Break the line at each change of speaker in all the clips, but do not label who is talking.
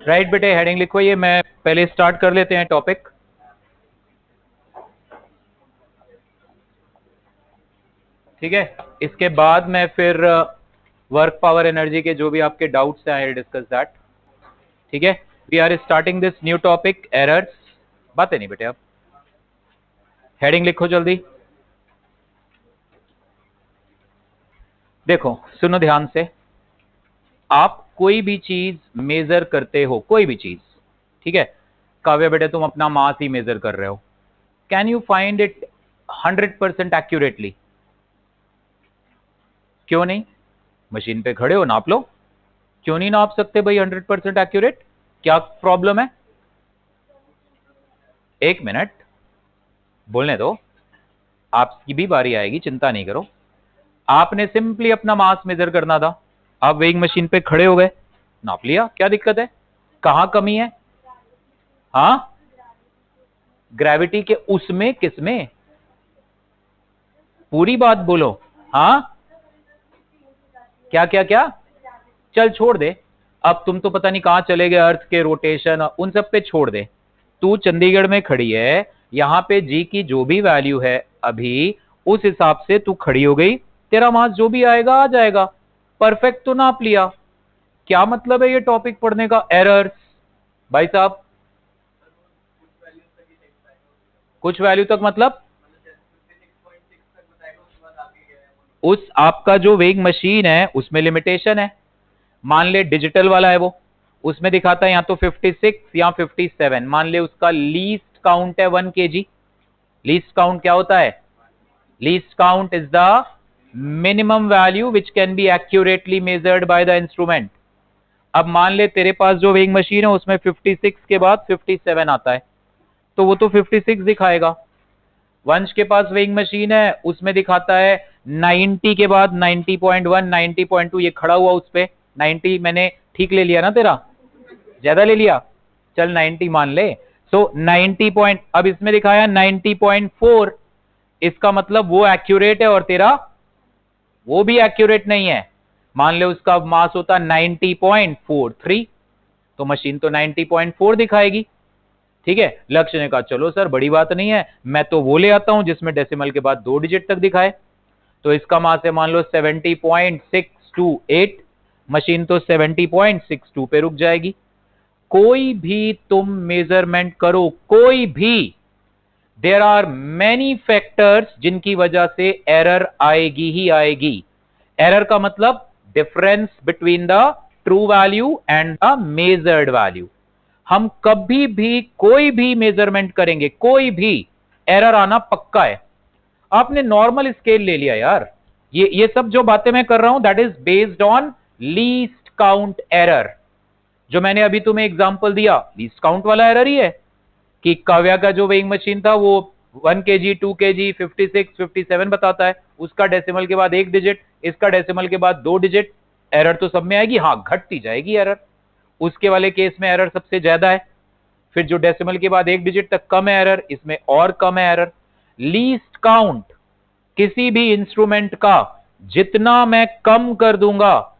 Right बेटे, heading लिखो। ये मैं पहले स्टार्ट कर लेते हैं टॉपिक। ठीक है, इसके बाद मैं फिर वर्क पावर एनर्जी के जो भी आपके डाउट्स हैं आई डिस्कस दैट। ठीक है, we are starting this new topic, errors. बातें नहीं बेटे, अब हेडिंग लिखो जल्दी। देखो सुनो ध्यान से, आप कोई भी चीज मेजर करते हो, कोई भी चीज, ठीक है। काव्य बेटे तुम अपना मास ही मेजर कर रहे हो, can you find it 100% accurately? क्यों नहीं? मशीन पे खड़े हो, नाप लो। क्यों नहीं नाप सकते भाई 100% एक्यूरेट? क्या प्रॉब्लम है? एक मिनट बोलने दो, आपकी भी बारी आएगी, चिंता नहीं करो। आपने सिंपली अपना मास मेजर करना था, आप वेइंग मशीन पे खड़े हो गए, नाप लिया, क्या दिक्कत है? कहां कमी है? हाँ, ग्रेविटी के उसमें किसमें? पूरी बात बोलो। हाँ, क्या क्या क्या? चल छोड़ दे, अब तुम तो पता नहीं कहां चले गए, अर्थ के रोटेशन उन सब पे छोड़ दे। तू चंडीगढ़ में खड़ी है, यहां पे जी की जो भी वैल्यू है अभी, उस हिसाब से तू खड़ी हो गई, तेरा मास जो भी आएगा आ जाएगा। परफेक्ट तो नाप लिया। क्या मतलब है ये टॉपिक पढ़ने का, एरर्स? भाई साहब कुछ वैल्यू तक मतलब? उस आपका जो वेइंग मशीन है उसमें लिमिटेशन है। मान ले डिजिटल वाला है वो, उसमें दिखाता है या तो 56 या 57। मान ले उसका लीस्ट काउंट है 1 kg। लीस्ट काउंट क्या होता है? Least count is the minimum value which can be accurately measured by the instrument. अब मान ले तेरे पास जो वेइंग मशीन है उसमें 56 के बाद 57 आता है, तो वो तो 56 दिखाएगा। वंश के पास वेइंग मशीन है, उसमें दिखाता है 90 के बाद 90.1, 90.2, ये खड़ा हुआ उस पे 90। मैंने ठीक ले लिया ना तेरा? ज्यादा ले लिया? चल 90 मान ले। सो 90 पॉइंट, अब इसमें दिखाया 90.4, इसका मतलब वो एक्यूरेट है और तेरा वो भी एक्यूरेट नहीं है। मान ले उसका मास होता 90.43, तो मशीन तो 90.4 दिखाएगी। ठीक है, लक्ष्य ने कहा चलो सर बड़ी बात नहीं है, मैं तो वो ले आता हूं जिसमें डेसिमल के बाद 2 डिजिट तक दिखाए। तो इसका मास है मान लो 70.628, मशीन तो 70.62 पे रुक जाएगी। कोई भी तुम मेजरमेंट करो, कोई भी, देयर आर मेनी फैक्टर्स जिनकी वजह से एरर आएगी ही आएगी। एरर का मतलब difference between the true value and the measured value. हम कभी भी कोई भी मेजरमेंट करेंगे, कोई भी, एरर आना पक्का है। आपने नॉर्मल स्केल ले लिया यार, ये सब जो बातें मैं कर रहा हूं that is based on least count error. जो मैंने अभी तुम्हें एग्जांपल दिया लीस्ट काउंट वाला एरर ही है, कि काव्या का जो वेइंग मशीन था वो 1 kg, 2 kg, 56, 57 बताता है, उसका डेसिमल के बाद 1 डिजिट, इसका डेसिमल के बाद 2 डिजिट। एरर तो सब में आएगी, हाँ घटती जाएगी एरर। उसके वाले केस में एरर सबसे ज्यादा है, फिर जो डेसिमल के बाद 1 डिजिट तक कम है एरर, इसमें और कम है एरर। लीस्ट काउंट किसी भी इंस्ट्रूमेंट का जितना मैं कम कर दूंगा,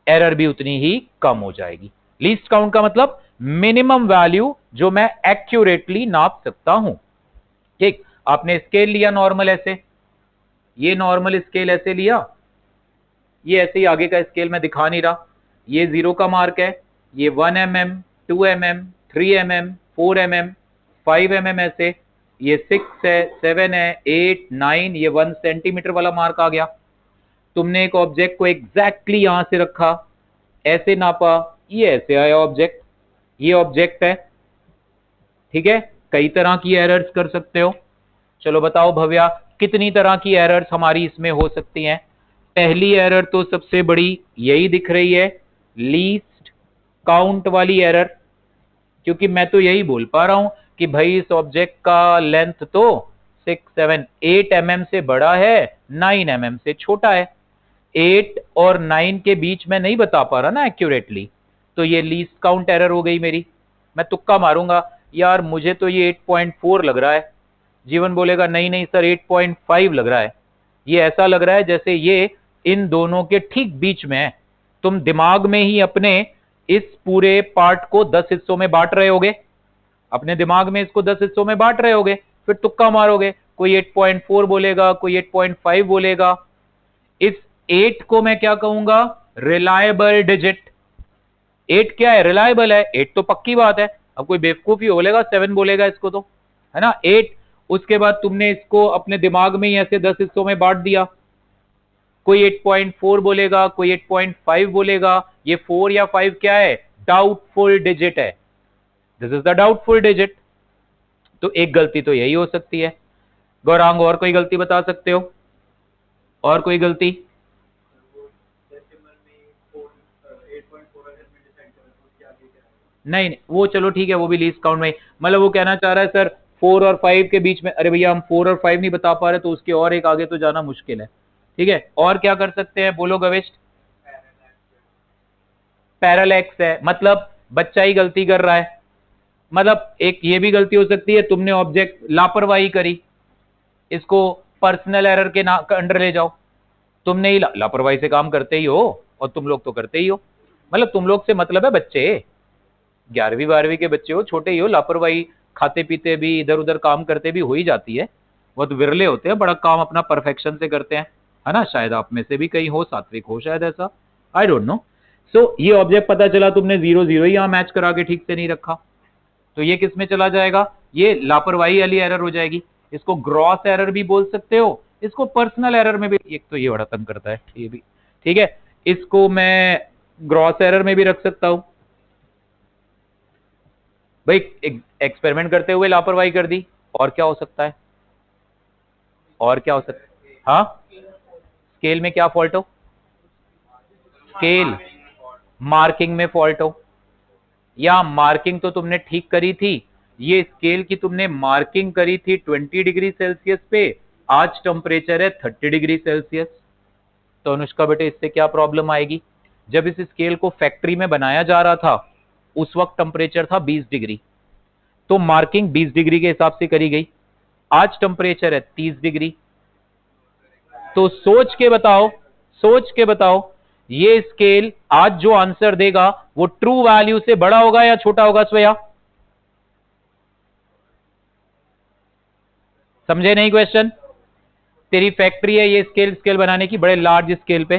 एरर भी उतनी ही कम हो जाएगी। लीस्ट काउंट का मतलब मिनिमम वैल्यू जो मैं एक्यूरेटली नाप सकता हूं। ठीक, आपने स्केल लिया नॉर्मल ऐसे, ये नॉर्मल स्केल ऐसे लिया, ये ऐसे ही आगे का स्केल मैं दिखा नहीं रहा, ये 0 का मार्क है, ये 1 mm, 2 mm, 3 mm, 4 mm, 5 mm ऐसे, ये 6 है, 7 है, 8, 9, ये 1 सेंटीमीटर वाला मार्क आ गया। तुमने एक ऑब्जेक्ट को एग्जैक्टली यहां से रखा, ऐसे नापा, ये ऐसे आया ऑब्जेक्ट, ये ऑब्जेक्ट है। ठीक है, कई तरह की एरर्स कर सकते हो। चलो बताओ भव्या, कितनी तरह की एरर्स हमारी इसमें हो सकती हैं? पहली एरर तो सबसे बड़ी यही दिख रही है, लीस्ट काउंट वाली एरर। क्योंकि मैं तो यही बोल पा रहा हूं कि भाई इस ऑब्जेक्ट का लेंथ तो 6, 7, 8 mm से बड़ा है, 9 mm से छोटा है। 8 और 9 के बीच में नहीं बता पा रहा ना एक्यूरेटली, तो ये लीस्ट काउंट एरर हो गई मेरी। मैं तुक्का मारूंगा, यार मुझे तो ये 8.4 लग रहा है। जीवन बोलेगा नहीं नहीं सर 8.5 लग रहा है। ये ऐसा लग रहा है जैसे ये इन दोनों के ठीक बीच में है। तुम दिमाग में ही अपने इस पूरे पार्ट को 10 हिस्सों में बांट रहे होगे, अपने दिमाग में इसको 10 हिस्सों में बांट रहे होगे, फिर तुक्का मारोगे, कोई 8.4 बोलेगा, कोई 8.5 बोलेगा। इस 8 को मैं क्या कहूंगा? Reliable digit. 8 क्या है? रिलायबल है। 8 तो पक्की बात है। अब कोई बेवकूफी बोलेगा 7 बोलेगा इसको, तो है ना 8। उसके बाद तुमने इसको अपने दिमाग में ही ऐसे 10 हिस्सों में बांट दिया, कोई 8.4 बोलेगा, कोई 8.5 बोलेगा। ये 4 या 5 क्या है? डाउटफुल डिजिट है। This is the doubtful digit. तो एक गलती तो यही हो सकती है। गौरांग और कोई गलती बता सकते हो? और कोई गलती? नहीं नहीं, वो चलो ठीक है, वो भी लीस्ट काउंट में। मतलब वो कहना चाह रहा है सर 4 और 5 के बीच में। अरे भैया हम 4 और 5 नहीं बता पा रहे तो उसके और एक आगे तो जाना मुश्किल है। ठीक है, और क्या कर सकते हैं? बोलो गविष्ठ। पैरालैक्स है, मतलब बच्चा ही गलती कर रहा है। मतलब एक ये भी गलती हो सकती है, तुमने ऑब्जेक्ट लापरवाही करी, इसको पर्सनल एरर के अंडर ले जाओ। तुमने ही लापरवाही से काम करते ही हो, और तुम लोग तो करते ही हो। मतलब तुम लोग से मतलब है बच्चे, 11वीं 12वीं के बच्चे हो, छोटे ही हो, लापरवाही खाते पीते भी, इधर उधर काम करते भी हो ही जाती है। बहुत विरले होते हैं बड़ा काम अपना परफेक्शन से करते हैं, है ना। शायद आप में से भी कहीं हो, सात्विक हो शायद ऐसा, आई डोंट नो। सो ये ऑब्जेक्ट पता चला तुमने 0 0 ही यहां मैच करा के ठीक से नहीं रखा, तो ये किस में चला जाएगा? ये लापरवाही वाली एरर हो जाएगी। इसको ग्रॉस एरर भी बोल सकते हो, इसको पर्सनल एरर में भी। एक तो ये बड़ा तंग करता है, ये भी ठीक है, इसको मैं ग्रॉस एरर में भी रख सकता हूं। भाई एक्सपेरिमेंट करते हुए लापरवाही कर दी, और क्या हो सकता है? और क्या हो सकता है? हाँ, स्केल में क्या फॉल्ट हो? स्केल मार्किंग में फॉल्ट हो, या मार्किंग तो तुमने ठीक करी थी, ये स्केल की तुमने मार्किंग करी थी 20 डिग्री सेल्सियस पे, आज टेम्परेचर है 30 डिग्री सेल्सियस। तो अनुष्का बेटे इससे क्या प्रॉब्लम आएगी? जब इस स्केल को फैक्ट्री में बनाया जा रहा था उस वक्त टेम्परेचर था 20 डिग्री, तो मार्किंग 20 डिग्री के हिसाब से करी गई। आज टेम्परेचर है 30 डिग्री, तो सोच के बताओ, सोच के बताओ, ये स्केल आज जो आंसर देगा वो ट्रू वैल्यू से बड़ा होगा या छोटा होगा? स्वया समझे नहीं क्वेश्चन? तेरी फैक्ट्री है ये स्केल स्केल बनाने की, बड़े लार्ज स्केल पे।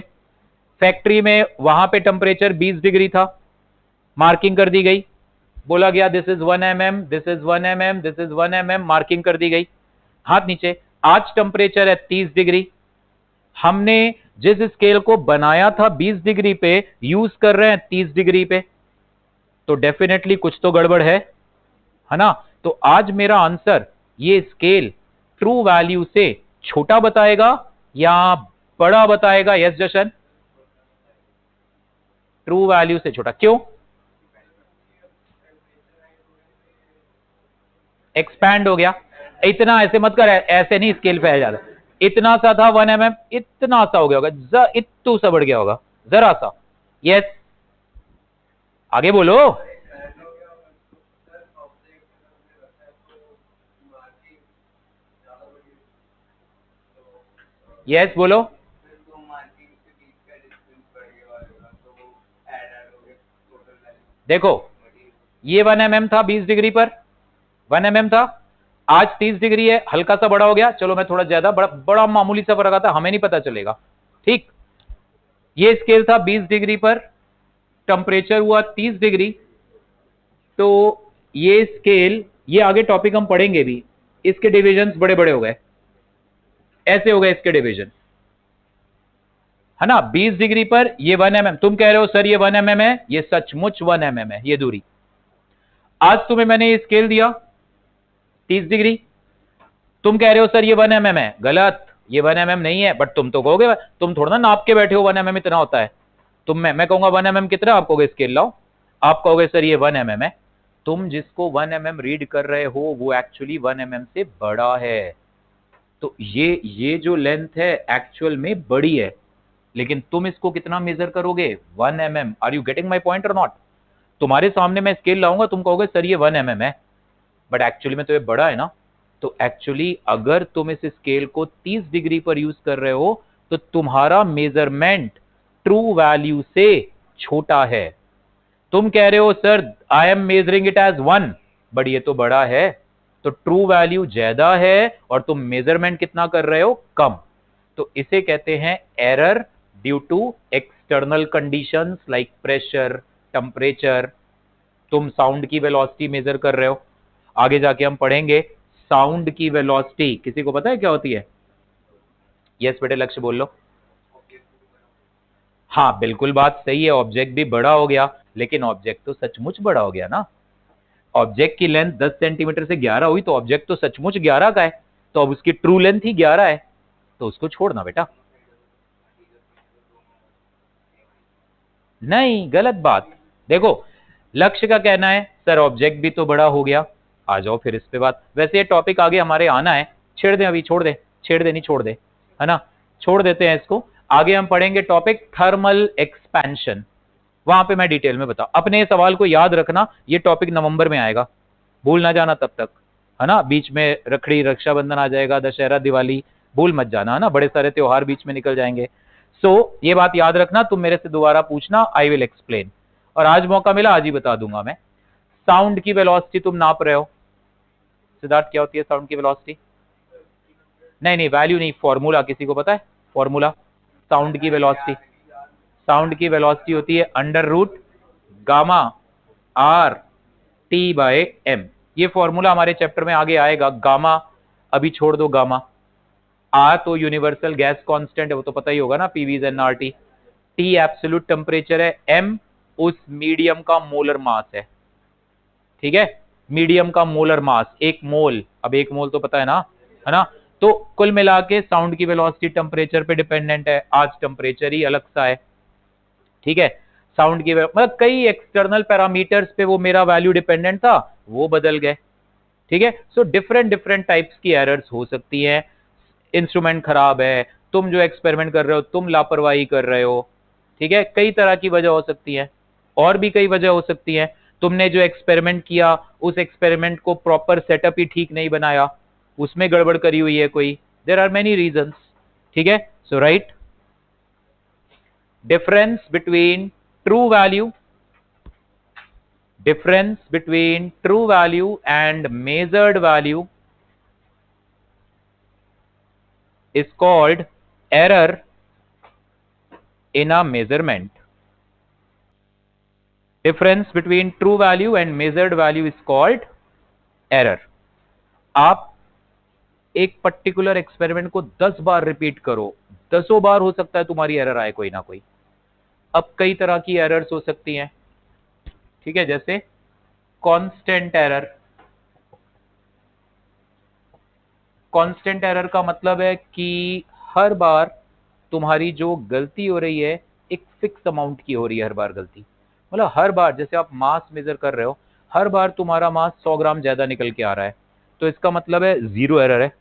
फैक्ट्री में वहां पे टेम्परेचर 20 डिग्री था, मार्किंग कर दी गई, बोला गया this is 1 mm, this is 1 mm, this is 1 mm, marking कर दी गई। हाथ नीचे। आज टेम्परेचर है 30 डिग्री, हमने जिस स्केल को बनाया था 20 डिग्री पे यूज कर रहे हैं 30 डिग्री पे, तो डेफिनेटली कुछ तो गड़बड़ है ना। तो आज मेरा आंसर ये स्केल ट्रू वैल्यू से छोटा बताएगा या बड़ा बताएगा? यस जशन, ट्रू वैल्यू से छोटा। क्यों? एक्सपैंड हो गया। इतना ऐसे मत कर, ऐसे नहीं स्केल फैल जाता। इतना सा था 1 mm, इतना सा हो गया होगा, इतू सा बढ़ गया होगा, जरा सा। यस, आगे बोलो। यस बोलो। देखो ये 1 mm था 20 डिग्री पर, 1 mm था, आज 30 डिग्री है, हल्का सा बड़ा हो गया। चलो मैं थोड़ा ज्यादा, बड़ा बड़ा मामूली सा फर्क आता, हमें नहीं पता चलेगा। ठीक, ये स्केल था 20 डिग्री पर, टेम्परेचर हुआ 30 डिग्री, तो ये स्केल, ये आगे टॉपिक हम पढ़ेंगे भी, इसके डिविजन्स बड़े बड़े हो गए, ऐसे हो गए इसके डिवीजन, है ना। 20 डिग्री पर ये 1 mm, तुम कह रहे हो सर ये 1 mm है, ये सचमुच 1 mm है ये दूरी। आज तुम्हें मैंने ये स्केल दिया 30 डिग्री, तुम कह रहे हो सर ये 1 mm है, गलत, ये 1 mm नहीं है। बट तुम तो कहोगे, तुम थोड़ा ना नाप के बैठे हो 1 mm इतना होता है। तुम मैं कहूंगा 1 mm कितना, आप कहोगे स्केल लाओ, आप कहोगे सर ये 1 mm है। तुम जिसको 1 mm रीड कर रहे हो वो एक्चुअली 1 mm से बड़ा है, तो ये जो लेंथ है एक्चुअल में बड़ी है, लेकिन तुम इसको कितना मेजर करोगे? 1 mm। Are you getting my point और नॉट? तुम्हारे सामने मैं स्केल लाऊंगा, तुम कहोगे सर ये 1 mm है, बट एक्चुअली में तो ये बड़ा है ना। तो एक्चुअली अगर तुम इस स्केल को 30 डिग्री पर यूज कर रहे हो तो तुम्हारा मेजरमेंट ट्रू वैल्यू से छोटा है। तुम कह रहे हो sir I am measuring it as 1, but ये तो बड़ा है, तो ट्रू वैल्यू ज्यादा है और तुम मेजरमेंट कितना कर रहे हो, कम। तो इसे कहते हैं error due to external conditions like pressure, temperature. तुम साउंड की वेलोसिटी मेजर कर रहे हो, आगे जाके हम पढ़ेंगे साउंड की वेलोसिटी किसी को पता है क्या होती है? यस बेटे लक्ष्य बोल लो। हाँ बिल्कुल बात सही है, ऑब्जेक्ट भी बड़ा हो गया, लेकिन ऑब्जेक्ट तो सचमुच बड़ा हो गया ना। ऑब्जेक्ट की लेंथ 10 सेंटीमीटर से 11 हुई तो ऑब्जेक्ट तो सचमुच 11 का है, तो अब उसकी ट्रू लेंथ ही 11 है, तो उसको छोड़ना बेटा। नहीं, गलत बात। देखो, लक्ष्य का कहना है सर ऑब्जेक्ट भी तो बड़ा हो गया। आ जाओ फिर इस पे बात, वैसे ये टॉपिक आगे हमारे आना है, छेड़ दे अभी, छोड़ दे, छेड़ दे नहीं छोड़ दे, है ना, छोड़ देते हैं इसको। आगे हम पढ़ेंगे टॉपिक थर्मल एक्सपेंशन, वहां पे मैं डिटेल में बता। अपने सवाल को याद रखना, ये टॉपिक नवंबर में आएगा, भूल ना जाना तब तक, है ना। बीच में रखड़ी, रक्षाबंधन आ जाएगा, दशहरा, दिवाली, भूल मत जाना, है ना, बड़े सारे त्योहार बीच में निकल जाएंगे। ये बात याद रखना, तुम मेरे से दोबारा पूछना, आई विल एक्सप्लेन। और आज मौका मिला, आज ही बता दूंगा मैं। साउंड की वेलोसिटी तुम नाप रहे हो सिद्धार्थ, क्या होती है साउंड की वेलोसिटी? नहीं नहीं, वैल्यू नहीं, फॉर्मूला किसी को पता है? फॉर्मूला साउंड की वेलोसिटी, साउंड की वेलोसिटी होती है under root gamma R T by M. ये फॉर्मूला हमारे चैप्टर में आगे आएगा। गामा अभी छोड़ दो, गामा। आर तो यूनिवर्सल गैस कांस्टेंट है, वो तो पता ही होगा ना, PV is N R T. T absolute temperature है, एम उस मीडियम का मोलर मास है, ठीक है, मीडियम का मोलर मास, एक मोल, अब एक मोल तो पता है ना। तो कुल मिला के साउंड की वेलोसिटी टेम्परेचर पे डिपेंडेंट है, आज टेम्परेचर ही अलग सा है, ठीक है। साउंड की मतलब कई एक्सटर्नल पैरामीटर्स पे वो मेरा वैल्यू डिपेंडेंट था, वो बदल गए, ठीक है। सो डिफरेंट डिफरेंट टाइप्स की एरर्स हो सकती है। इंस्ट्रूमेंट खराब है, तुम जो एक्सपेरिमेंट कर रहे हो तुम लापरवाही कर रहे हो, ठीक है, कई तरह की वजह हो सकती है, और भी कई वजह हो सकती है। तुमने जो एक्सपेरिमेंट किया उस एक्सपेरिमेंट को प्रॉपर सेटअप ही ठीक नहीं बनाया, उसमें गड़बड़ करी हुई है कोई, देयर आर मेनी रीजंस, ठीक है। So right, difference between true value, difference between true value and measured value is called error in a measurement. Difference between true value and measured value is called error. आप एक particular experiment को 10 बार repeat करो, 10 बार हो सकता है तुम्हारी error आए कोई ना कोई। अब कई तरह की एरर्स हो सकती हैं, ठीक है, जैसे कांस्टेंट एरर। कांस्टेंट एरर का मतलब है कि हर बार तुम्हारी जो गलती हो रही है एक फिक्स अमाउंट की हो रही है, हर बार गलती, मतलब हर बार जैसे आप मास मेजर कर रहे हो, हर बार तुम्हारा मास 100 ग्राम ज्यादा निकल के आ रहा है, तो इसका मतलब है जीरो एरर है।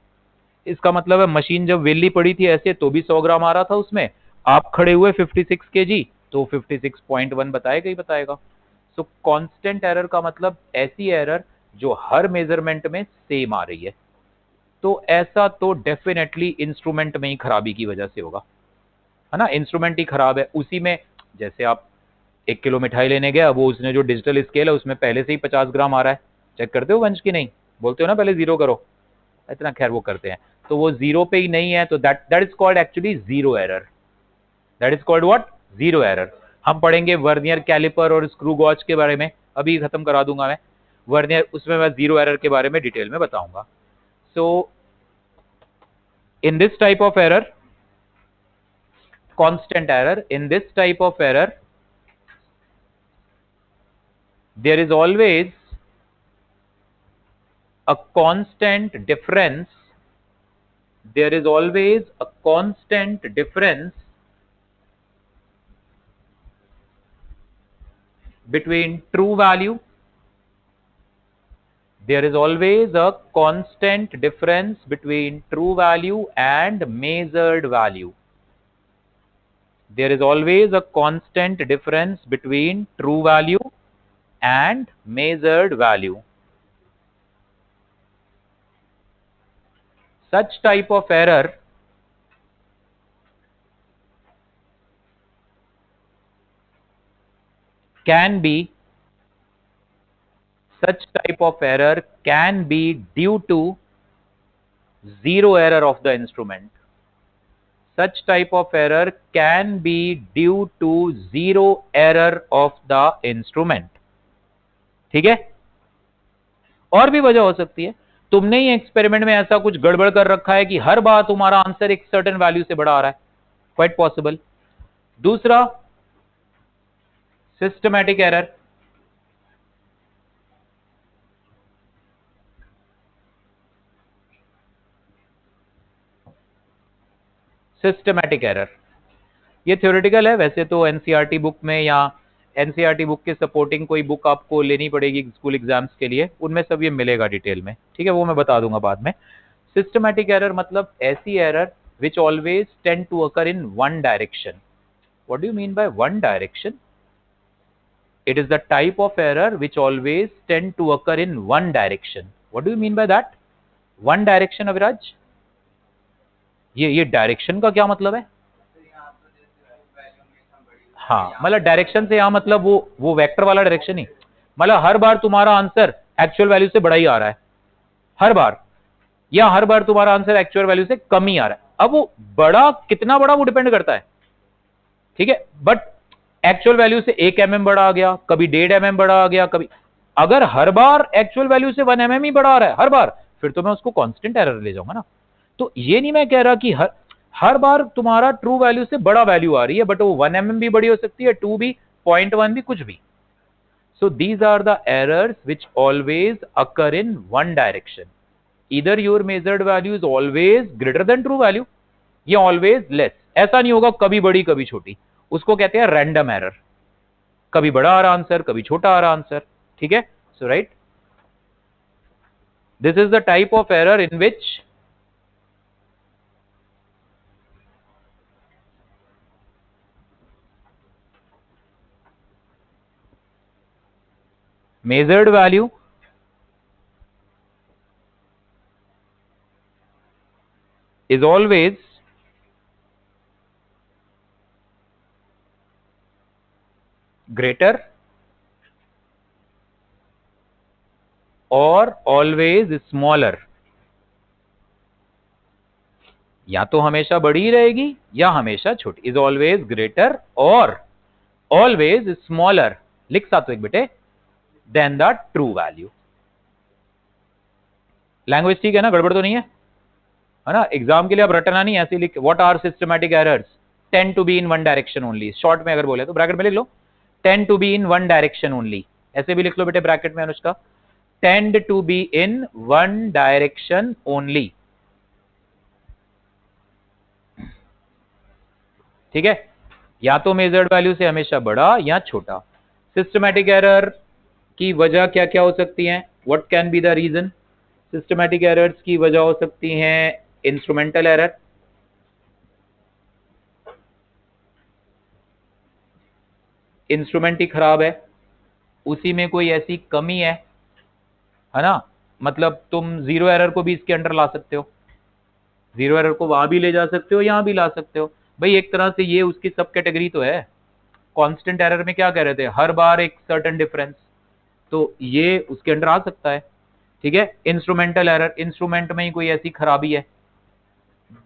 इसका मतलब है मशीन जब वेली पड़ी थी ऐसे तो भी 100 ग्राम आ रहा था उसमें, आप खड़े हुए 56 केजी तो 56.1 बताएगा ही बताएगा। सो कांस्टेंट एरर का मतलब ऐसी एरर जो हर मेजरमेंट में सेम आ रही है। तो ऐसा तो डेफिनेटली इंस्ट्रूमेंट में ही खराबी की वजह से होगा, है ना, इंस्ट्रूमेंट ही खराब है उसी में। जैसे आप 1 किलो मिठाई लेने गया, वो उसने जो डिजिटल स्केल है उसमें पहले से ही 50 ग्राम आ रहा है, चेक करते हो वंश की नहीं? बोलते हो ना पहले जीरो करो, इतना खैर वो करते हैं, तो वो जीरो पे ही नहीं है, तो that is called actually zero error, that is called what, zero error. हम पढ़ेंगे वर्नियर कैलिपर और स्क्रू गॉज के बारे में, अभी खत्म करा दूंगा मैं वर्नियर, उसमें मैं जीरो एरर के बारे में डिटेल में बताऊंगा। सो in this type of error, constant error, in this type of error there is always a constant difference, there is always a constant difference between true value, there is always a constant difference between true value and measured value, there is always a constant difference between true value and measured value. Such type of error can be such type of error can be due to zero error of the instrument. Such type of error can be due to zero error of the instrument. ठीक है, और भी वजह हो सकती है, तुमने ही experiment में ऐसा कुछ गड़बड़ कर रखा है कि हर बार तुम्हारा आंसर एक सर्टेन वैल्यू से बड़ा आ रहा है, क्वाइट पॉसिबल. दूसरा, सिस्टमैटिक एरर. सिस्टमैटिक एरर ये थ्योरेटिकल है, वैसे तो एनसीईआरटी बुक में या एनसीईआरटी बुक के सपोर्टिंग कोई बुक आपको लेनी पड़ेगी स्कूल एग्जाम्स के लिए, उनमें सब ये मिलेगा डिटेल में. ठीक है, वो मैं बता दूंगा बाद में. सिस्टमैटिक एरर मतलब ऐसी error which always tend to occur in one direction. What do you mean by one direction? It is the type of error which always tend to occur in one direction. What do you mean by that? One direction, Aviraj? ये direction का क्या मतलब है? हाँ, मतलब direction से यहाँ मतलब वो वेक्टर वाला डायरेक्शन ही, मतलब हर बार तुम्हारा आंसर एक्चुअल वैल्यू से बड़ा ही आ रहा है हर बार, या हर बार तुम्हारा आंसर एक्चुअल वैल्यू से कम ही आ रहा है. अब वो बड़ा कितना बड़ा वो डिपेंड करता है. ठीक है, बट एक्चुअल वैल्यू से 1 mm बड़ा आ गया, कभी 1.5 mm बड़ा आ गया, कभी, अगर हर बार एक्चुअल वैल्यू से 1 mm ही बड़ा आ रहा है हर बार, फिर तो मैं उसको कांस्टेंट एरर ले जाऊंगा ना. तो ये नहीं मैं कह रहा कि हर बार तुम्हारा ट्रू वैल्यू से बड़ा वैल्यू आ रही है, बट वो 1 mm भी बड़ी हो सकती है, 2 भी, 0.1 भी, कुछ भी. So these are the errors which always occur in one direction. Either your measured value is always greater than true value या ऑलवेज लेस. ऐसा नहीं होगा कभी बड़ी कभी छोटी, उसको कहते हैं रैंडम एरर. कभी बड़ा आ रहा आंसर, कभी छोटा आ रहा आंसर. ठीक है, so right, this is the type of error in which measured value is always greater or always smaller. या तो हमेशा बड़ी ही रहेगी या हमेशा छोटी. इज ऑलवेज ग्रेटर और ऑलवेज स्मॉलर, लिख सात्विक बेटे, than the true value. Language ठीक है ना, गड़बड़ तो नहीं है ना. एग्जाम के लिए आप रटना नहीं, ऐसे लिख, what are systematic errors tend to be in one direction only. Short में अगर बोले तो ब्रैकेट में लिख लो, tend to be in one direction only. ऐसे भी लिख लो बेटे ब्रैकेट में Anushka, tend to be in one direction only. ठीक है, या तो मेजर्ड वैल्यू से हमेशा बड़ा या छोटा. सिस्टमैटिक एरर की वजह क्या क्या हो सकती हैं? What can be the reason? Systematic errors की वजह हो सकती हैं इंस्ट्रूमेंटल एरर, इंस्ट्रूमेंट ही खराब है, उसी में कोई ऐसी कमी है ना. मतलब तुम जीरो एरर को भी इसके अंडर ला सकते हो, जीरो एरर को वहां भी ले जा सकते हो, यहां भी ला सकते हो. भाई एक तरह से ये उसकी सब कैटेगरी तो है. कांस्टेंट एरर में क्या कह रहे थे, हर बार एक सर्टेन डिफरेंस, तो ये उसके अंडर आ सकता है. ठीक है, इंस्ट्रूमेंटल एरर, इंस्ट्रूमेंट में ही कोई ऐसी खराबी है.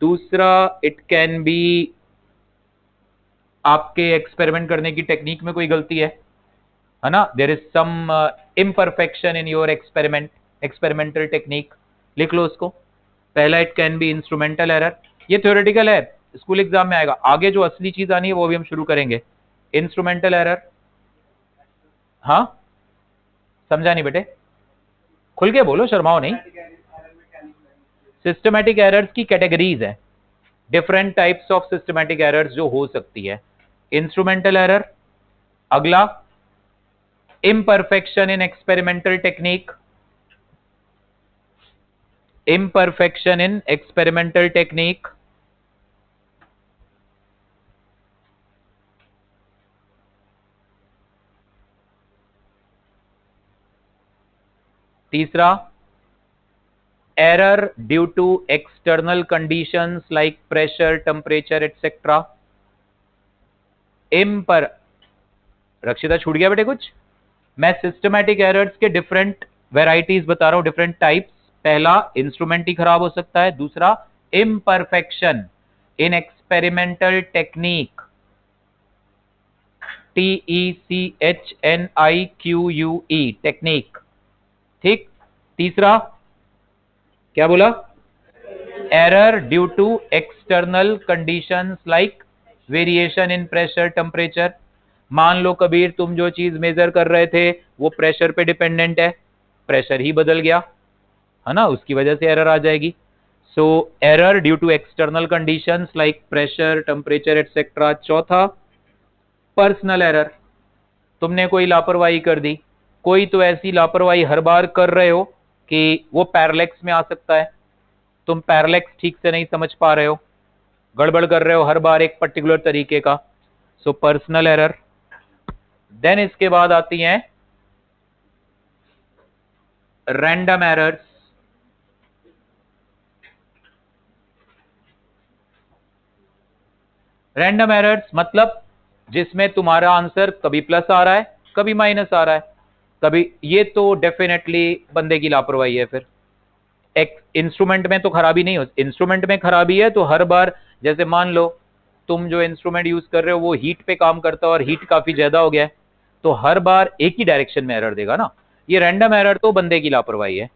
दूसरा, इट कैन बी आपके एक्सपेरिमेंट करने की टेक्निक में कोई गलती है ना. There is some imperfection in your experiment, experimental technique, लिख लो उसको. पहला, it can be instrumental error. ये थ्योरेटिकल है, स्कूल एग्जाम में आएगा. आगे जो असली चीज आनी है वो भी हम शुरू करेंगे. इंस्ट्रूमेंटल एरर, हाँ समझा नहीं बेटे, खुल के बोलो, शर्माओ नहीं. सिस्टमैटिक एरर्स की कैटेगरीज है, different types of systematic errors जो हो सकती है. Instrumental error. अगला, imperfection in experimental technique, imperfection in experimental technique. तीसरा, error due to external conditions like pressure, temperature, etc. रक्षिता छूट गया बेटे कुछ? मैं सिस्टमैटिक एरर्स के डिफरेंट वेराइटीज बता रहा हूं, डिफरेंट टाइप्स। पहला, इंस्ट्रूमेंट ही खराब हो सकता है। दूसरा, imperfection in experimental technique, TECHNIQUE, technique. ठीक। तीसरा क्या बोला? Error due to external conditions like variation in pressure, temperature. मान लो कबीर, तुम जो चीज मेजर कर रहे थे वो प्रेशर पे डिपेंडेंट है, प्रेशर ही बदल गया है ना, उसकी वजह से एरर आ जाएगी। So error due to external conditions like pressure, temperature etcetera. चौथा, पर्सनल एरर, तुमने कोई लापरवाही कर दी। कोई तो ऐसी लापरवाही हर बार कर रहे हो कि वो पैरालेक्स में आ सकता है। तुम पैरालेक्स ठीक से नहीं समझ पा रहे हो, गड़बड़ कर रहे हो हर बार एक पर्टिकुलर तरीके का। So personal error. देन इसके बाद आती हैं रैंडम एरर्स। रैंडम एरर्स मतलब जिसमें तुम्हारा आंसर कभी प्लस आ रहा है, कभी माइनस आ रहा है, कभी। ये तो डेफिनेटली बंदे की लापरवाही है। फिर एक इंस्ट्रूमेंट में तो खराबी नहीं हो, इंस्ट्रूमेंट में खराबी है तो हर बार, जैसे मान लो तुम जो इंस्ट्रूमेंट यूज कर रहे हो वो हीट पे काम करता है और हीट काफी ज्यादा हो गया है, तो हर बार एक ही डायरेक्शन में एरर देगा ना। ये रैंडम एरर तो बंदे की लापरवाही है।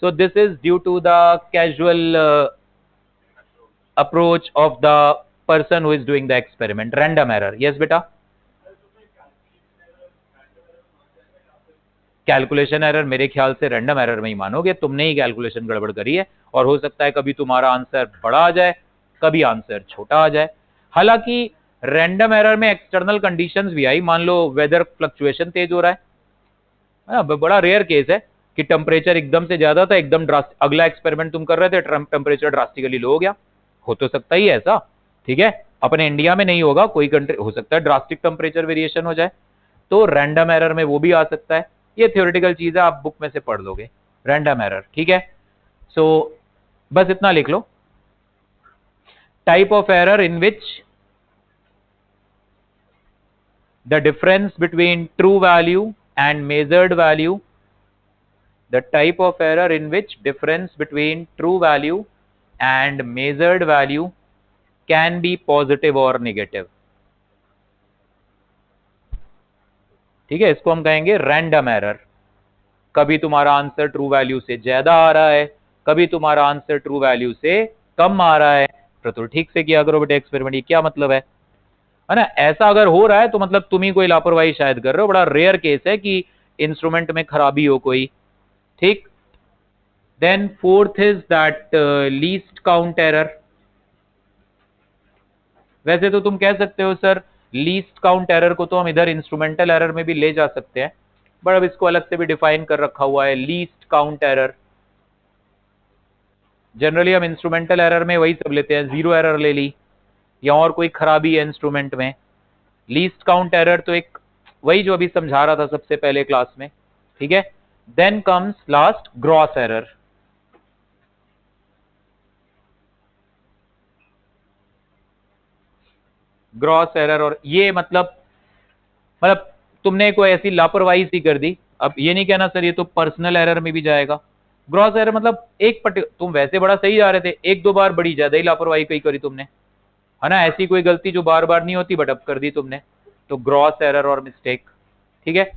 So this is due to the casual approach of the person who is doing the experiment. Random error. Yes बेटा। कैलकुलेशन एरर मेरे ख्याल से रैंडम एरर में ही मानोगे, तुमने ही कैलकुलेशन गड़बड़ करी है और हो सकता है कभी तुम्हारा आंसर बड़ा आ जाए, कभी आंसर छोटा आ जाए। हालांकि रैंडम एरर में एक्सटर्नल कंडीशंस भी आई, मान लो वेदर फ्लक्चुएशन तेज हो रहा है ना, बड़ा रेयर केस है कि टेम्परेचर एकदम से ज्यादा था, एकदम अगला एक्सपेरिमेंट तुम कर रहे थे टेम्परेचर ड्रास्टिकली लो हो गया। हो तो सकता ही है ऐसा, ठीक है, अपने इंडिया में नहीं होगा, कोई कंट्री हो सकता है ड्रास्टिक टेम्परेचर वेरिएशन हो जाए, तो रैंडम एरर में वो भी आ सकता है। ये थ्योरेटिकल चीज है, आप बुक में से पढ़ लोगे रैंडम एरर, ठीक है। सो बस इतना लिख लो। Type of error in which the difference between true value and measured value, the type of error in which difference between true value and measured value can be positive or negative। ठीक है, इसको हम कहेंगे random error. कभी तुम्हारा answer true value से ज्यादा आ रहा है, कभी तुम्हारा आंसर ट्रू वैल्यू से कम आ रहा है, तो ठीक से किया करो बेटे एक्सपेरिमेंट। ये क्या मतलब है ना? ऐसा अगर हो रहा है तो मतलब तुम ही कोई लापरवाही शायद कर रहे हो, बड़ा रेयर केस है कि इंस्ट्रूमेंट में खराबी हो कोई, ठीक। Then fourth is that least count error. वैसे तो तुम कह सकते हो सर लीस्ट काउंट एरर को तो हम इधर इंस्ट्रूमेंटल एरर में भी ले जा सकते हैं, बट अब इसको अलग से भी डिफाइन कर रखा हुआ है लीस्ट काउंट एरर। जनरली हम इंस्ट्रूमेंटल एरर में वही सब लेते हैं, जीरो एरर ले ली या और कोई खराबी है इंस्ट्रूमेंट में। लीस्ट काउंट एरर तो एक वही जो अभी समझा रहा था सबसे पहले क्लास में, ठीक है। Then comes last gross error. Gross error, और ये मतलब तुमने कोई ऐसी लापरवाही सी कर दी, अब ये नहीं कहना सर ये तो पर्सनल एरर में भी जाएगा। ग्रॉस एरर मतलब एक तुम वैसे बड़ा सही जा रहे थे, एक दो बार बड़ी ज्यादा ही लापरवाही कहीं करी तुमने, है ना, ऐसी कोई गलती जो बार बार नहीं होती बट अब कर दी तुमने, तो ग्रॉस एरर और मिस्टेक, ठीक है।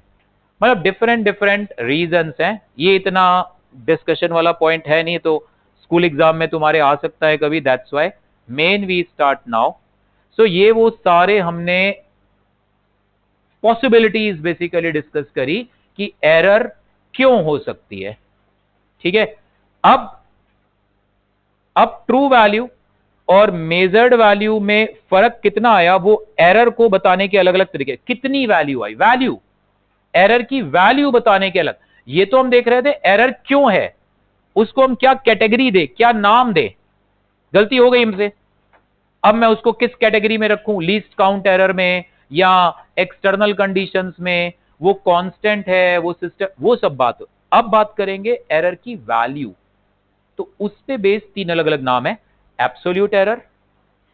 मतलब डिफरेंट डिफरेंट रीजंस हैं, ये इतना डिस्कशन वाला पॉइंट है नहीं, तो स्कूल एग्जाम में तुम्हारे आ सकता है कभी, that's why men we start now. So ये वो सारे हमने पॉसिबिलिटीज बेसिकली डिस्कस करी कि एरर क्यों हो सकती है, ठीक है। अब ट्रू वैल्यू और मेजर्ड वैल्यू में फर्क कितना आया, वो एरर को बताने के अलग अलग तरीके, कितनी वैल्यू आई, वैल्यू, एरर की वैल्यू बताने के अलग। ये तो हम देख रहे थे एरर क्यों है, उसको हम क्या कैटेगरी दे, क्या नाम दे, गलती हो गई हमसे, अब मैं उसको किस कैटेगरी में रखूं, लीस्ट काउंट एरर में या एक्सटर्नल कंडीशंस में, वो कांस्टेंट है, वो सिस्टम, वो सब बात। अब बात करेंगे एरर की वैल्यू, तो उस पे बेस तीन अलग अलग नाम है, absolute error,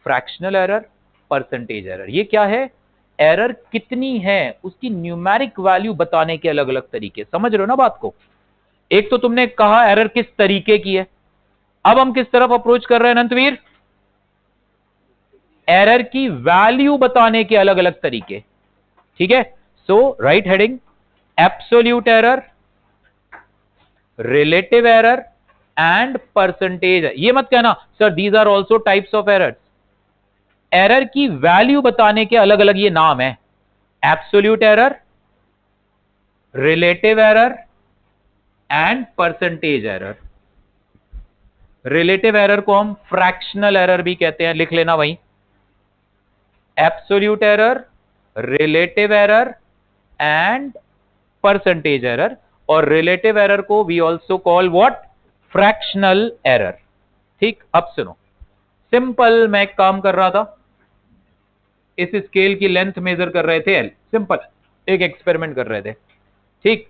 fractional error, percentage error. ये क्या है? एरर कितनी है उसकी न्यूमेरिक वैल्यू बताने के अलग अलग तरीके, समझ रहे हो ना बात को। एक तो तुमने कहा एरर किस तरीके की है, अब हम किस तरफ अप्रोच कर रहे हैं अनंतवीर, एरर की वैल्यू बताने के अलग अलग तरीके। ठीक है, so write heading absolute error, relative error and percentage. ये मत कहना sir these are also types of errors, error की वैल्यू बताने के अलग अलग ये नाम है, absolute error, relative error and percentage error. Relative error को हम फ्रैक्शनल एरर भी कहते हैं, लिख लेना वहीं, absolute error, relative error and percentage error. और रिलेटिव एरर को we also call what, fractional error. ठीक, अब सुनो, सिंपल मैं एक काम कर रहा था, इस स्केल की लेंथ मेजर कर रहे थे, सिंपल एक एक्सपेरिमेंट कर रहे थे। ठीक,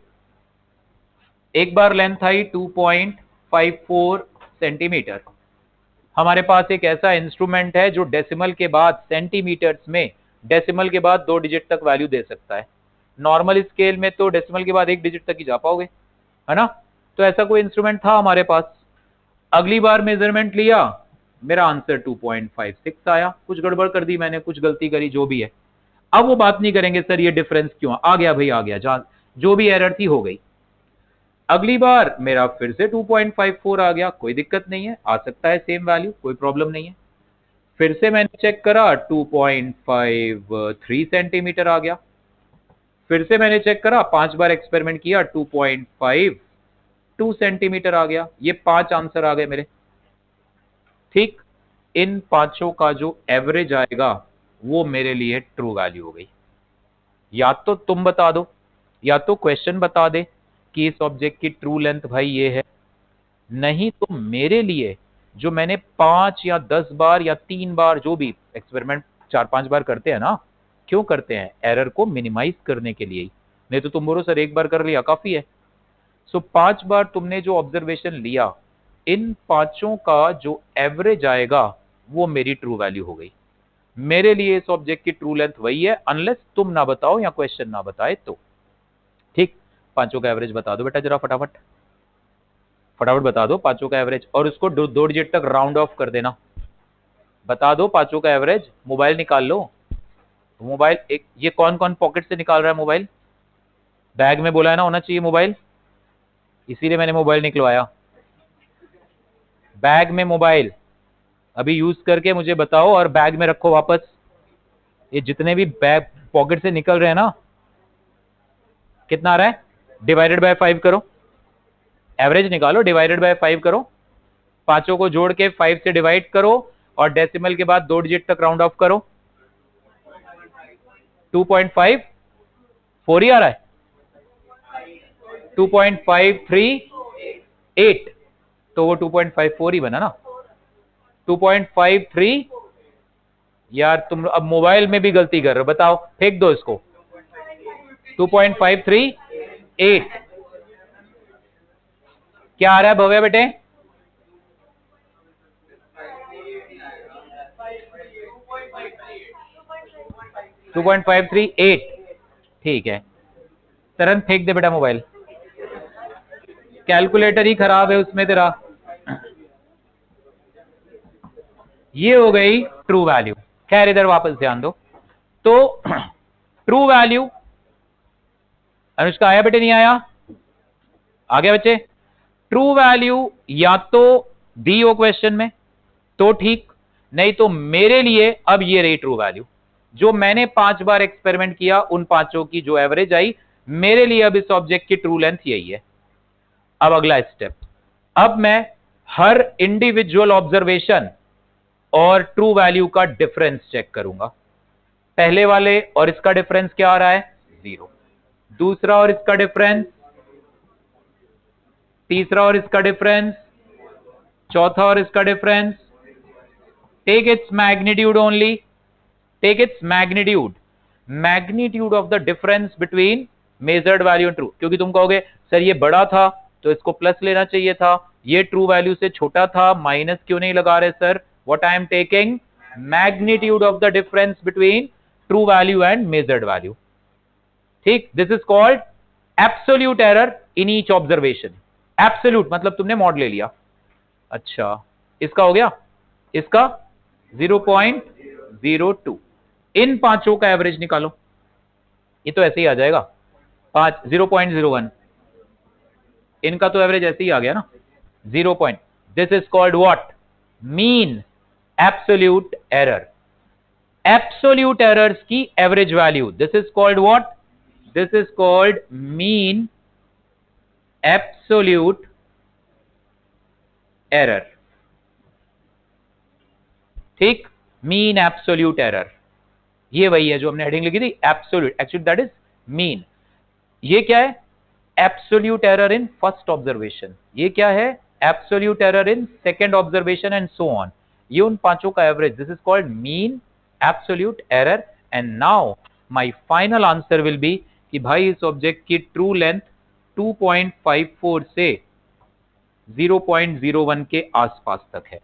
एक बार लेंथ आई 2.54 सेंटीमीटर। हमारे पास एक ऐसा इंस्ट्रूमेंट है जो डेसिमल के बाद सेंटीमीटर्स में, डेसिमल के बाद 2 डिजिट तक वैल्यू दे सकता है। नॉर्मल स्केल में तो डेसिमल के बाद 1 डिजिट तक ही जा पाओगे, है ना। तो ऐसा कोई इंस्ट्रूमेंट था हमारे पास। अगली बार मेजरमेंट लिया, मेरा आंसर 2.56 आया। कुछ गड़बड़ कर दी मैंने, कुछ गलती करी, जो भी है। अब वो बात नहीं करेंगे सर ये डिफरेंस क्यों आ गया, भाई आ गया, जो भी एरर थी हो गई। अगली बार मेरा फिर से 2.54 आ गया, कोई दिक्कत नहीं है, आ सकता है सेम वैल्यू, कोई प्रॉब्लम नहीं है। फिर से मैंने चेक करा 2.53 सेंटीमीटर आ गया। फिर से मैंने चेक करा, 5 बार एक्सपेरिमेंट किया, 2.52 सेंटीमीटर आ गया। ये 5 आंसर आ गए मेरे। ठीक, इन पांचों का जो एवरेज आएगा वो मेरे लिए ट्रू वैल्यू हो गई। या तो तुम बता दो या तो क्वेश्चन बता दे कि इस ऑब्जेक्ट की ट्रू लेंथ भाई ये है, नहीं तो मेरे लिए जो मैंने 5 या 10 बार या 3 बार, जो भी एक्सपेरिमेंट 4-5 बार करते हैं ना, क्यों करते हैं, एरर को मिनिमाइज करने के लिए ही। नहीं तो तुम बोलो सर एक बार कर लिया काफी है। सो 5 बार तुमने जो ऑब्जर्वेशन लिया, इन पांचों का जो एवरेज आएगा वो मेरी ट्रू वैल्यू हो गई। मेरे लिए इस ऑब्जेक्ट की ट्रू लेंथ वही है, अनलेस तुम ना बताओ या क्वेश्चन ना बताए तो। ठीक, पांचों का एवरेज बता दो बेटा जरा, फटाफट फटाफट बता दो पांचों का एवरेज, और उसको 2 डिजिट तक राउंड ऑफ कर देना। बता दो पांचों का एवरेज। मोबाइल निकाल लो, मोबाइल एक, ये कौन कौन पॉकेट से निकाल रहा है मोबाइल, बैग में बोला है ना होना चाहिए मोबाइल, इसीलिए मैंने मोबाइल निकलवाया। बैग में मोबाइल अभी यूज करके मुझे बताओ और बैग में रखो वापस। ये जितने भी बैग पॉकेट से निकल रहे हैं ना, कितना आ रहा है, डिवाइडेड बाय 5 करो, एवरेज निकालो, डिवाइडेड बाय 5 करो, पांचों को जोड़ के 5 से डिवाइड करो और डेसिमल के बाद 2 डिजिट तक राउंड ऑफ करो। 2.54 ही आ रहा है, 2.538, तो वो 2.54 ही बना ना, 2.53। यार तुम अब मोबाइल में भी गलती कर रहे हो, बताओ, फेंक दो इसको। 2.538 क्या आ रहा है भव्या बेटे, 2.538। ठीक है, तरन फेंक दे बेटा मोबाइल, कैलकुलेटर ही खराब है उसमें तेरा। ये हो गई ट्रू वैल्यू। खैर इधर वापस ध्यान दो, तो ट्रू वैल्यू, अनुष्का आया बेटे, नहीं आया, आ गया बच्चे। ट्रू वैल्यू या तो दी हो क्वेश्चन में तो ठीक, नहीं तो मेरे लिए अब ये रही ट्रू वैल्यू। जो मैंने 5 बार एक्सपेरिमेंट किया, उन पांचों की जो एवरेज आई, मेरे लिए अब इस ऑब्जेक्ट की ट्रू लेंथ यही है। अब अगला स्टेप, अब मैं हर इंडिविजुअल ऑब्जर्वेशन और ट्रू वैल्यू का डिफरेंस चेक करूंगा। पहले वाले और इसका डिफरेंस क्या आ रहा है, 0। दूसरा और इसका डिफरेंस, तीसरा और इसका डिफरेंस, चौथा और इसका difference. Take its magnitude only, take its magnitude, magnitude of the difference between measured value and true. क्योंकि तुम कहोगे सर ये बड़ा था तो इसको प्लस लेना चाहिए था, ये ट्रू वैल्यू से छोटा था, माइनस क्यों नहीं लगा रहे sir. What I am taking, magnitude of the difference between true value and measured value. ठीक, this is called absolute error in each observation. Absolute मतलब तुमने मॉड ले लिया। अच्छा, इसका हो गया, इसका 0.02। इन पांचों का एवरेज निकालो, ये तो ऐसे ही आ जाएगा 0.01। इनका तो एवरेज ऐसे ही आ गया ना 0 point. This is called what? Mean absolute error. Absolute errors की average value, this is called what? This is called mean absolute error. ठीक, मीन एब्सोल्यूट एरर, ये वही है जो हमने हेडिंग लिखी थी, absolute. Actually that is mean. ये क्या है? Absolute error in first observation. ये क्या है? Absolute error in second observation and so on. ये उन पांचों का average, this is called mean absolute error. And now my final answer will be कि भाई इस ऑब्जेक्ट की ट्रू लेंथ 2.54 से 0.01 के आसपास तक है।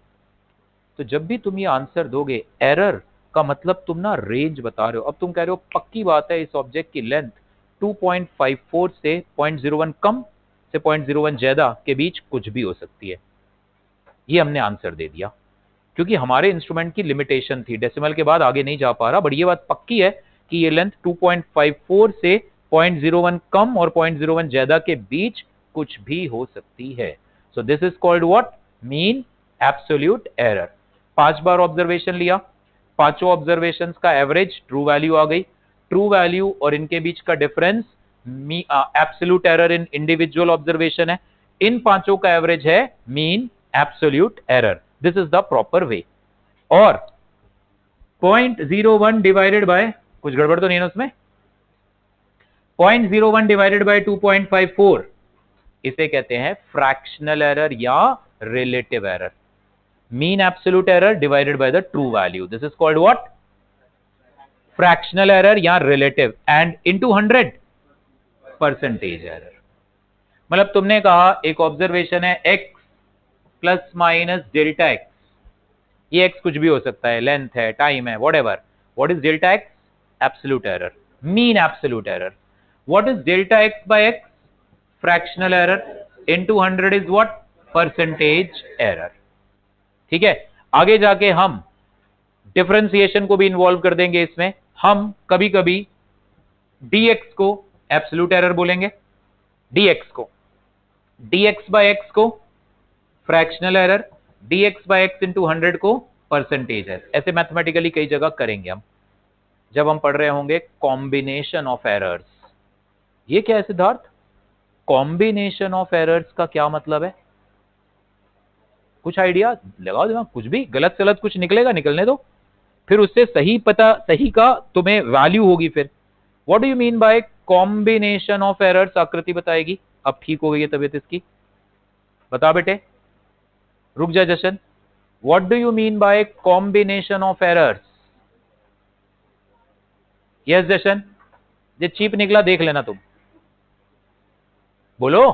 तो जब भी तुम ये आंसर दोगे, एरर का मतलब तुम ना रेंज बता रहे हो। अब तुम कह रहे हो पक्की बात है इस ऑब्जेक्ट की लेंथ 2.54 से 0.01 कम से 0.01 ज्यादा के बीच कुछ भी हो सकती है। ये हमने आंसर दे दिया क्योंकि हमारे इंस्ट्रूमेंट की लिमिटेशन थी, डेसिमल के बाद आगे नहीं जा पा रहा। बट ये बात पक्की है कि ये लेंथ 2.54 से 0.01 कम और 0.01 ज्यादा के बीच कुछ भी हो सकती है। So this is called what? Mean absolute error. 5 bar observation लिया, पांचों ऑब्जर्वेशंस का एवरेज ट्रू वैल्यू आ गई। ट्रू वैल्यू और इनके बीच का डिफरेंस एब्सोल्यूट एरर इन इंडिविजुअल ऑब्जर्वेशन है। इन पांचों का एवरेज है mean absolute error. This is the proper way. और 0.01 डिवाइडेड बाय, कुछ गड़बड़ तो नहीं है उसमें? 0.01 डिवाइडेड बाय 2.54, इसे कहते हैं फ्रैक्शनल एरर या relative error. Mean absolute error divided by the true value, this is called what? Fractional error या relative. And into 100 percentage error. मतलब तुमने कहा एक ऑब्जर्वेशन है x plus minus delta x. ये x कुछ भी हो सकता है, लेंथ है, टाइम है, whatever. What is delta x? Absolute error, mean absolute error. What is delta x by x? Fractional error into 100 is what? Percentage error. ठीक है, आगे जाके हम डिफरेंशिएशन को भी इन्वॉल्व कर देंगे इसमें। हम कभी कभी dx को एब्सोल्यूट एरर बोलेंगे, dx को, dx बाय x को fractional error, dx by x into 100 को परसेंटेज एरर। ऐसे मैथमेटिकली कई जगह करेंगे हम जब हम पढ़ रहे होंगे कॉम्बिनेशन ऑफ एरर्स। ये क्या है सिद्धार्थ? कॉम्बिनेशन ऑफ एरर्स का क्या मतलब है? कुछ आइडिया लगाओ दिमाग। कुछ भी गलत सलत कुछ निकलेगा, निकलने दो, फिर उससे सही पता, सही का तुम्हें वैल्यू होगी फिर। What do you mean by combination of errors? आकृति बताएगी। अब ठीक हो गई है तबीयत इसकी, बता बेटे। रुक जा Jashan, what do you mean by combination of errors? Yes Jashan, ये चीप निकला देख लेना तुम, बोलो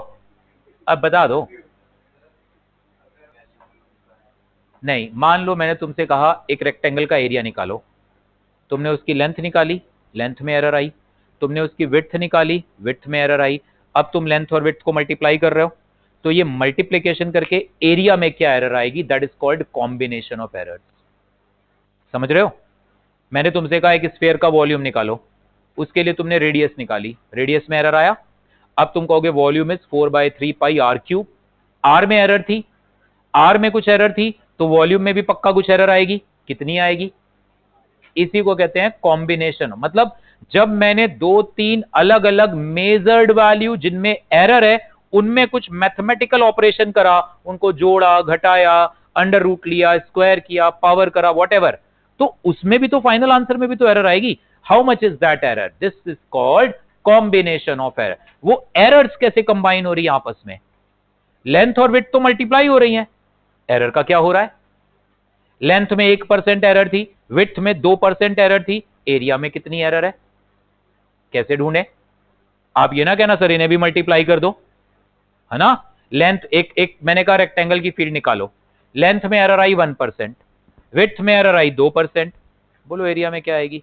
अब बता दो। नहीं, मान लो मैंने तुमसे कहा एक रेक्टेंगल का एरिया निकालो, तुमने उसकी लेंथ निकाली, लेंथ में एरर आई। तुमने उसकी विड्थ निकाली, विड्थ में एरर आई। अब तुम लेंथ और विड्थ को मल्टीप्लाई कर रहे हो, तो ये मल्टीप्लिकेशन करके एरिया में क्या एरर आएगी? That is called combination of errors. समझ रहे हो? मैंने तुमसे कहा एक स्फीयर का वॉल्यूम निकालो, उसके लिए तुमने रेडियस निकाली, रेडियस में एरर आया। अब तुम कहोगे volume is 4/3 pi r cube. R में एरर थी, आर में कुछ एरर थी, तो वॉल्यूम में भी पक्का कुछ एरर आएगी। कितनी आएगी? इसी को कहते हैं कॉम्बिनेशन। मतलब जब मैंने 2-3 अलग अलग मेजर्ड वैल्यू जिनमें एरर है, उनमें कुछ मैथमेटिकल ऑपरेशन करा, उनको जोड़ा, घटाया, अंडर रूट लिया, स्क्वायर किया, पावर करा, व्हाटएवर, तो उसमें भी तो फाइनल आंसर में भी तो एरर आएगी। How much is that error? This is called combination of error. वो एरर्स कैसे कंबाइन हो रही है आपस में? लेंथ और विड्थ तो मल्टीप्लाई हो रही है, एरर का क्या हो रहा है? लेंथ में 1% एरर थी, विड्थ में 2% एरर थी, एरिया में कितनी एरर है? कैसे ढूंढे? आप ये ना कहना सर इन्हें भी मल्टीप्लाई कर दो, है ना। लेंथ एक मैंने कहा रेक्टेंगल की फील्ड निकालो, लेंथ में एरर आई 1%, विड्थ में एरर आई 2%, बोलो एरिया में क्या आएगी?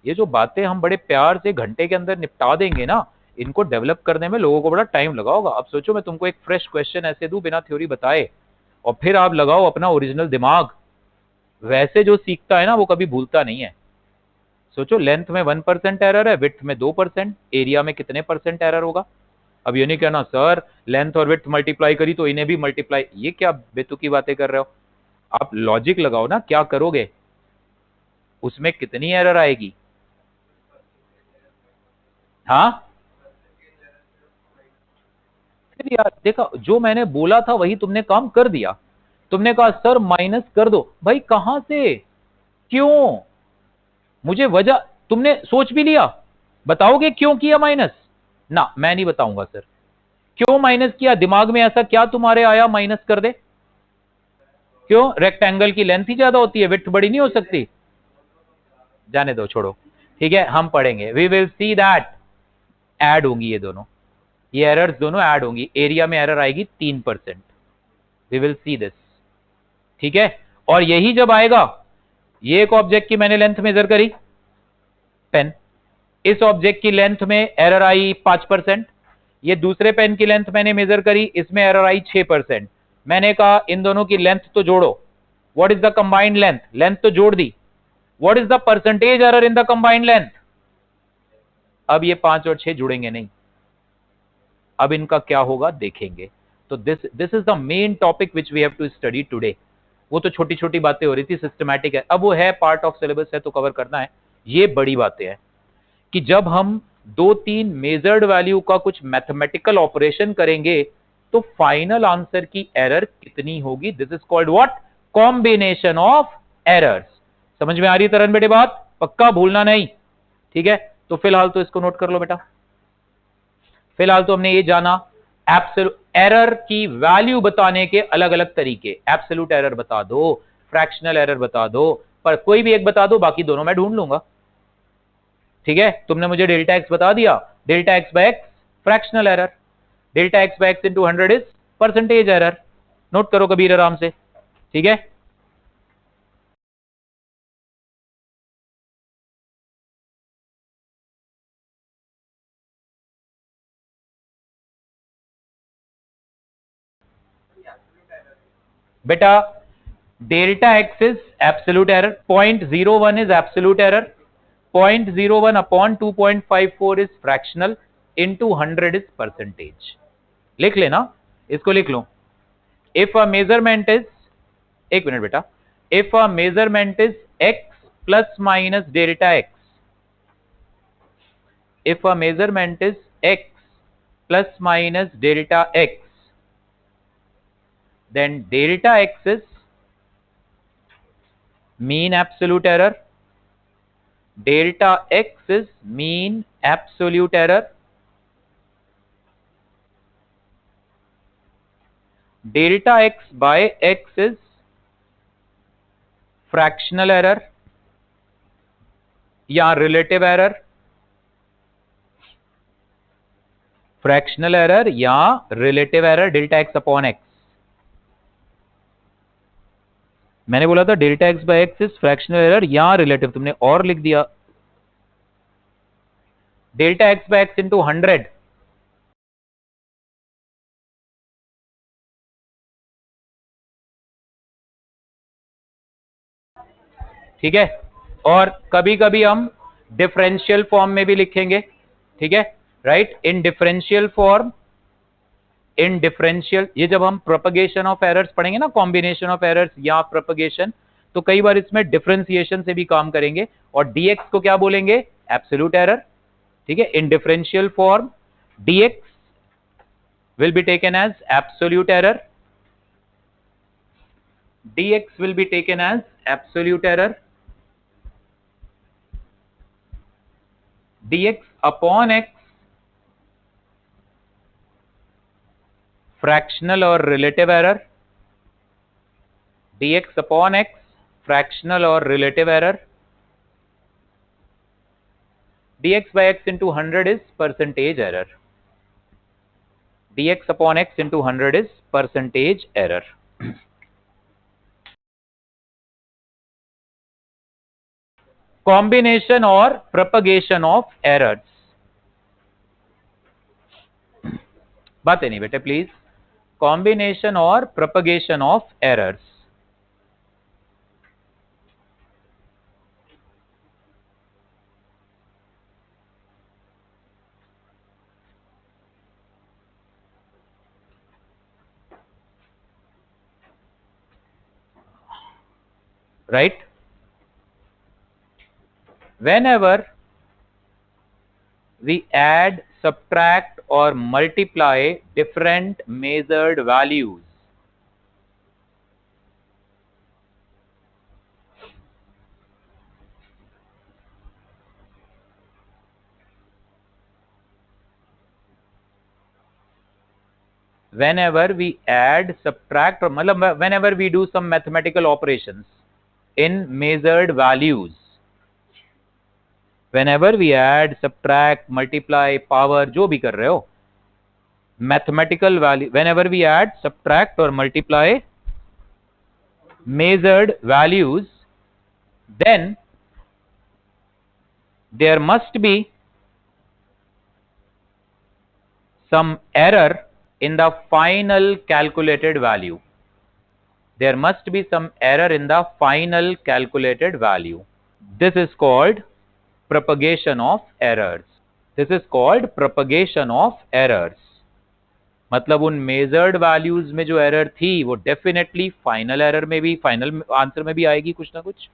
ये जो बातें हम बड़े प्यार से घंटे के अंदर निपटा देंगे ना, इनको डेवलप करने में लोगों को बड़ा टाइम लगा होगा। अब सोचो मैं तुमको एक फ्रेश क्वेश्चन ऐसे दूं बिना थ्योरी बताए, और फिर आप लगाओ अपना ओरिजिनल दिमाग। वैसे जो सीखता है ना वो कभी भूलता नहीं है। सोचो लेंथ में 1% एरर है, विड्थ में 2%, एरिया में कितने परसेंट एरर होगा। अब ये नहीं कहना सर लेंथ और विड्थ मल्टीप्लाई करी तो इन्हें भी मल्टीप्लाई, ये क्या बेतुकी बातें कर रहे हो। आप लॉजिक लगाओ ना, क्या करोगे, उसमें कितनी एरर आएगी। हाँ फिर यार देखा, जो मैंने बोला था वही तुमने काम कर दिया। तुमने कहा सर माइनस कर दो, भाई कहां से, क्यों, मुझे वजह, तुमने सोच भी लिया, बताओगे क्यों किया माइनस। ना मैं नहीं बताऊंगा सर, क्यों माइनस किया, दिमाग में ऐसा क्या तुम्हारे आया माइनस कर दे। क्यों, रेक्टेंगल की लेंथ ही ज्यादा होती है, विड्थ बड़ी नहीं हो सकती। जाने दो, छोड़ो, ठीक है हम पढ़ेंगे, we will see that. Add होंगी ये दोनों, ये एरर्स दोनों ऐड होंगी, एरिया में एरर आएगी 3%। वी विल सी दिस, ठीक है। और यही जब आएगा, ये एक ऑब्जेक्ट की मैंने लेंथ मेजर करी, पेन, इस ऑब्जेक्ट की लेंथ में एरर आई 5%, ये दूसरे पेन की लेंथ मैंने मेजर करी, इसमें एरर आई 6%। मैंने कहा इन दोनों की लेंथ तो जोड़ो, what is the combined length, length तो जोड़ दी, what is the percentage error in the combined length. अब ये 5 और 6 जुड़ेंगे नहीं, अब इनका क्या होगा देखेंगे। तो this is the main topic which we have to study today. वो तो छोटी छोटी बातें हो रही थी, सिस्टमैटिक है, अब वो है पार्ट ऑफ सिलेबस है तो कवर करना है। ये बड़ी बातें हैं कि जब हम 2-3 मेजर्ड वैल्यू का कुछ मैथमेटिकल ऑपरेशन करेंगे तो फाइनल आंसर की एरर कितनी होगी, this is called what, combination of errors. समझ में आ रही है तरन बेटे बात, पक्का भूलना नहीं, ठीक है। तो फिलहाल तो इसको नोट कर लो बेटा। फिलहाल तो हमने ये जाना एब्सोल्यूट एरर की वैल्यू बताने के अलग अलग तरीके, एब्सोल्यूट एरर बता दो, फ्रैक्शनल एरर बता दो, पर कोई भी एक बता दो, बाकी दोनों मैं ढूंढ लूंगा, ठीक है। तुमने मुझे डेल्टा एक्स बता दिया, delta x by x fractional error, delta x by x into 100 is percentage error. Note करो कबीर आराम से, ठीक है। बेटा delta x is absolute error, 0.01 is absolute error, 0.01 upon 2.54 is fractional, into 100 is percentage. लिख लेना, इसको लिख लो। इफ अ मेजरमेंट इज, एक मिनट बेटा, if a measurement is x plus minus delta x, if a measurement is x plus minus delta x, then delta x is mean absolute error, delta x is mean absolute error, delta x by x is fractional error या relative error, fractional error या relative error, delta x upon x। मैंने बोला था delta x by x is fractional error या relative, तुमने और लिख दिया delta x by x into 100, ठीक है। और कभी कभी हम डिफरेंशियल फॉर्म में भी लिखेंगे, ठीक है, राइट, इन डिफरेंशियल फॉर्म, इन डिफरेंशियल, ये जब हम प्रोपगेशन ऑफ एरर्स पढ़ेंगे ना, कॉम्बिनेशन ऑफ एरर्स या प्रोपगेशन, तो कई बार इसमें डिफरेंशिएशन से भी काम करेंगे, और डीएक्स को क्या बोलेंगे, एब्सोल्यूट एरर, ठीक है। In differential form d x will be taken as absolute error, dx will be taken as absolute error, dx upon x fractional or relative error, dx upon x fractional or relative error, dx by x into 100 is percentage error, dx upon x into 100 is percentage error। Combination और propagation of errors. बातें नहीं बेटे please. Combination और propagation of errors. Right? Whenever we add, subtract or multiply different measured values, whenever we add, subtract or whenever we do some mathematical operations in measured values, whenever we add, subtract, multiply, power, जो भी कर रहे हो, mathematical value, whenever we add, subtract or multiply measured values, then there must be some error in the final calculated value. There must be some error in the final calculated value. This is called propagation of errors. This is called propagation of errors. मतलब उन measured values में जो error थी वो definitely final error में भी, final answer में भी आएगी कुछ ना कुछ,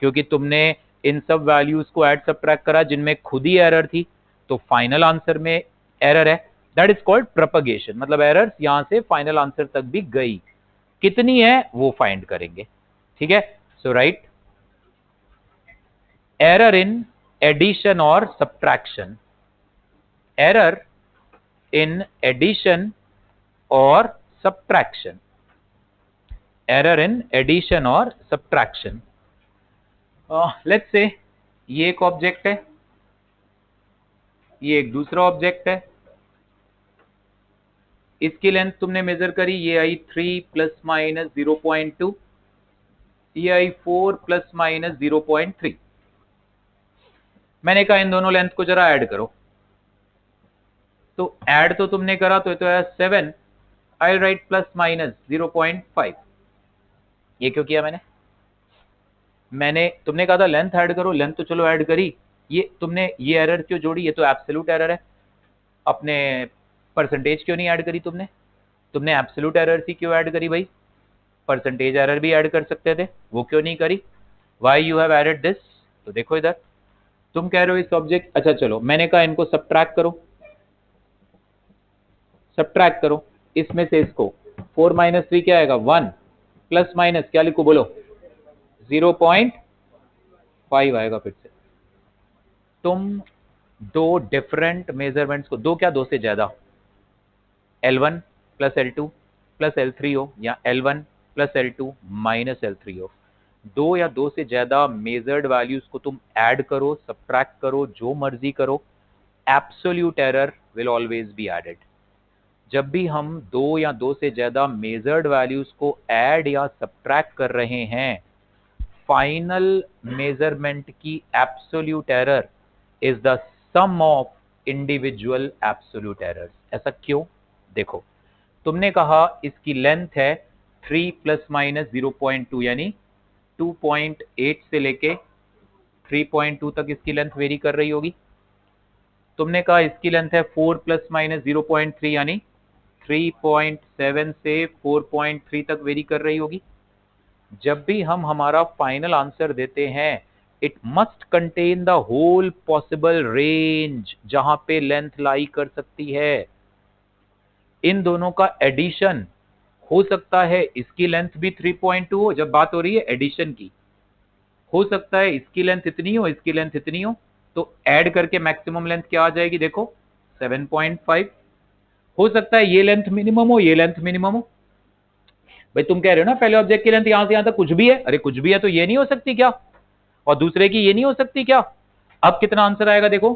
क्योंकि तुमने इन सब वैल्यूज को ऐड सबट्रैक्ट करा जिनमें खुद ही एरर थी, तो फाइनल आंसर में एरर है। That is called propagation. मतलब एरर्स यहां से फाइनल आंसर तक भी गई, कितनी है वो फाइंड करेंगे। ठीक है? So right, error in addition और subtraction, error in addition or subtraction, error in addition or subtraction. Let's say ये एक ऑब्जेक्ट है, ये एक दूसरा ऑब्जेक्ट है, इसकी लेंथ तुमने मेजर करी, ये आई 3 प्लस माइनस 0.2, ये आई 4 प्लस माइनस 0.3। मैंने कहा इन दोनों लेंथ को जरा ऐड करो, तो ऐड तो तुमने करा तो ये तो है 7, आई राइट प्लस माइनस 0.5। ये क्यों किया मैंने तुमने कहा था लेंथ ऐड करो, लेंथ तो चलो ऐड करी, ये तुमने ये एरर क्यों जोड़ी? ये तो एब्सोल्यूट एरर है, अपने परसेंटेज क्यों नहीं ऐड करी तुमने एब्सोल्यूट एरर थी क्यों ऐड करी भाई? परसेंटेज एरर भी ऐड कर सकते थे, वो क्यों नहीं करी? Why you have added this? तो देखो इधर तुम कह रहे हो इस ऑब्जेक्ट, अच्छा चलो मैंने कहा इनको सब्ट्रैक्ट करो, सब्ट्रैक्ट करो इसमें से इसको, 4 माइनस 3 क्या आएगा? 1, प्लस माइनस क्या लिखो बोलो? 0.5 आएगा। फिर से तुम दो डिफरेंट मेजरमेंट्स को, दो क्या दो से ज्यादा, L1 plus L2 plus L3 हो या L1 plus L2 minus L3 हो, दो या दो से ज्यादा मेजर्ड वैल्यूज को तुम ऐड करो, सब्ट्रैक्ट करो, जो मर्जी करो, absolute error will always be added. जब भी हम दो या दो से ज्यादा मेजर्ड वैल्यूज को ऐड या सब्ट्रैक्ट कर रहे हैं, फाइनल मेजरमेंट की absolute error is the sum of individual absolute errors. ऐसा क्यों? देखो तुमने कहा इसकी लेंथ है 3 प्लस माइनस 0.2 यानी 2.8 से लेके 3.2 तक इसकी लेंथ वेरी कर रही होगी। तुमने कहा इसकी लेंथ है 4 प्लस माइनस 0.3 यानी 3.7 से 4.3 तक वेरी कर रही होगी। जब भी हम हमारा फाइनल आंसर देते हैं, it must contain the whole possible range जहां पे लेंथ लाई कर सकती है। इन दोनों का एडिशन हो सकता है, इसकी लेंथ भी 3.2 हो, जब बात हो रही है एडिशन की, हो सकता है इसकी लेंथ इतनी हो, इसकी लेंथ इतनी हो, तो ऐड करके मैक्सिमम लेंथ क्या आ जाएगी? देखो 7.5। हो सकता है ये लेंथ मिनिमम हो, ये लेंथ मिनिमम हो। भाई तुम कह रहे हो ना पहले ऑब्जेक्ट की लेंथ यहां से यहां तक कुछ भी है, अरे कुछ भी है तो ये नहीं हो सकती क्या? और दूसरे की ये नहीं हो सकती क्या? अब कितना आंसर आएगा देखो,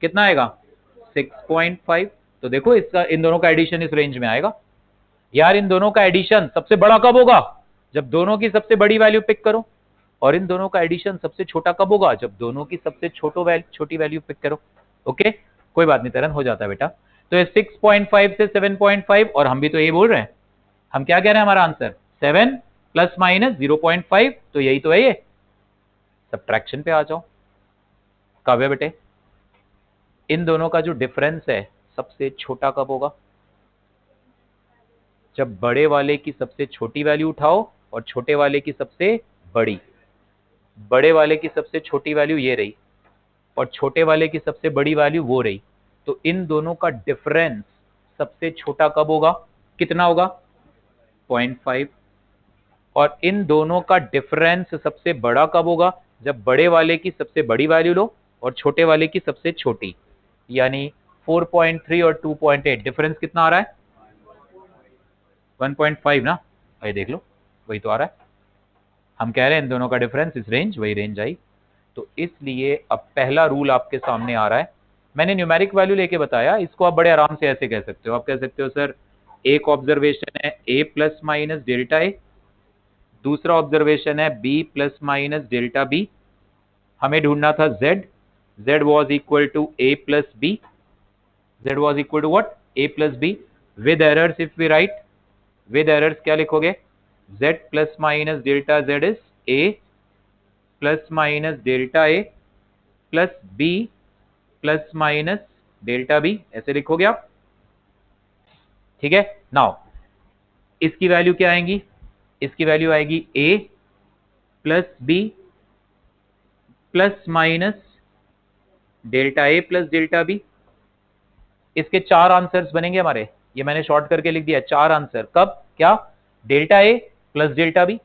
कितना आएगा? 6.5। तो देखो इसका, इन दोनों का एडिशन इस रेंज में आएगा। यार इन दोनों का एडिशन सबसे बड़ा कब होगा? जब दोनों की सबसे बड़ी वैल्यू पिक करो। और इन दोनों का एडिशन सबसे छोटा कब होगा, जब दोनों की सबसे छोटी वैल्यू पिक करो। ओके, कोई बात नहीं तरन, हो जाता है बेटा। तो ये 6.5 से 7.5, और हम भी तो ये बोल रहे हैं, हम क्या कह रहे हैं, हमारा आंसर 7 प्लस माइनस 0.5, तो यही तो है ये। सब्ट्रैक्शन पे आ जाओ काव्य बेटे, इन दोनों का जो डिफरेंस है सबसे छोटा कब होगा, जब बड़े वाले की सबसे छोटी वैल्यू उठाओ और छोटे वाले की सबसे बड़ी। बड़े वाले की सबसे छोटी वैल्यू ये रही और छोटे वाले की सबसे बड़ी वैल्यू वो रही, तो इन दोनों का डिफरेंस सबसे छोटा कब होगा, कितना होगा, 0.5। और इन दोनों का डिफरेंस सबसे बड़ा कब होगा, जब बड़े वाले की सबसे बड़ी वैल्यू लो और छोटे वाले की सबसे छोटी, यानी 4.3 और 2.8, डिफरेंस कितना आ रहा है, 1.5 ना, ये देख लो वही तो आ रहा है। हम कह रहे हैं इन दोनों का डिफरेंस इस रेंज, वही रेंज आई। तो इसलिए अब पहला रूल आपके सामने आ रहा है, मैंने न्यूमेरिक वैल्यू लेके बताया, इसको आप बड़े आराम से ऐसे कह सकते हो, आप कह सकते हो सर एक ऑब्जर्वेशन है a plus minus delta a, दूसरा ऑब्जर्वेशन है b plus minus delta b, हमें ढूंढना था z, z was equal to a plus b, z was equal to what, a plus b, with errors if we write, with errors क्या लिखोगे, z plus minus delta z is a plus minus delta A plus b plus minus delta b, ऐसे लिखोगे आप, ठीक है। Now इसकी value क्या आएगी, इसकी वैल्यू आएगी a plus b plus minus delta A plus delta b. इसके 4 आंसर्स बनेंगे हमारे, ये मैंने शॉर्ट करके लिख दिया 4 आंसर, कब क्या, डेल्टा ए प्लस डेल्टा बी,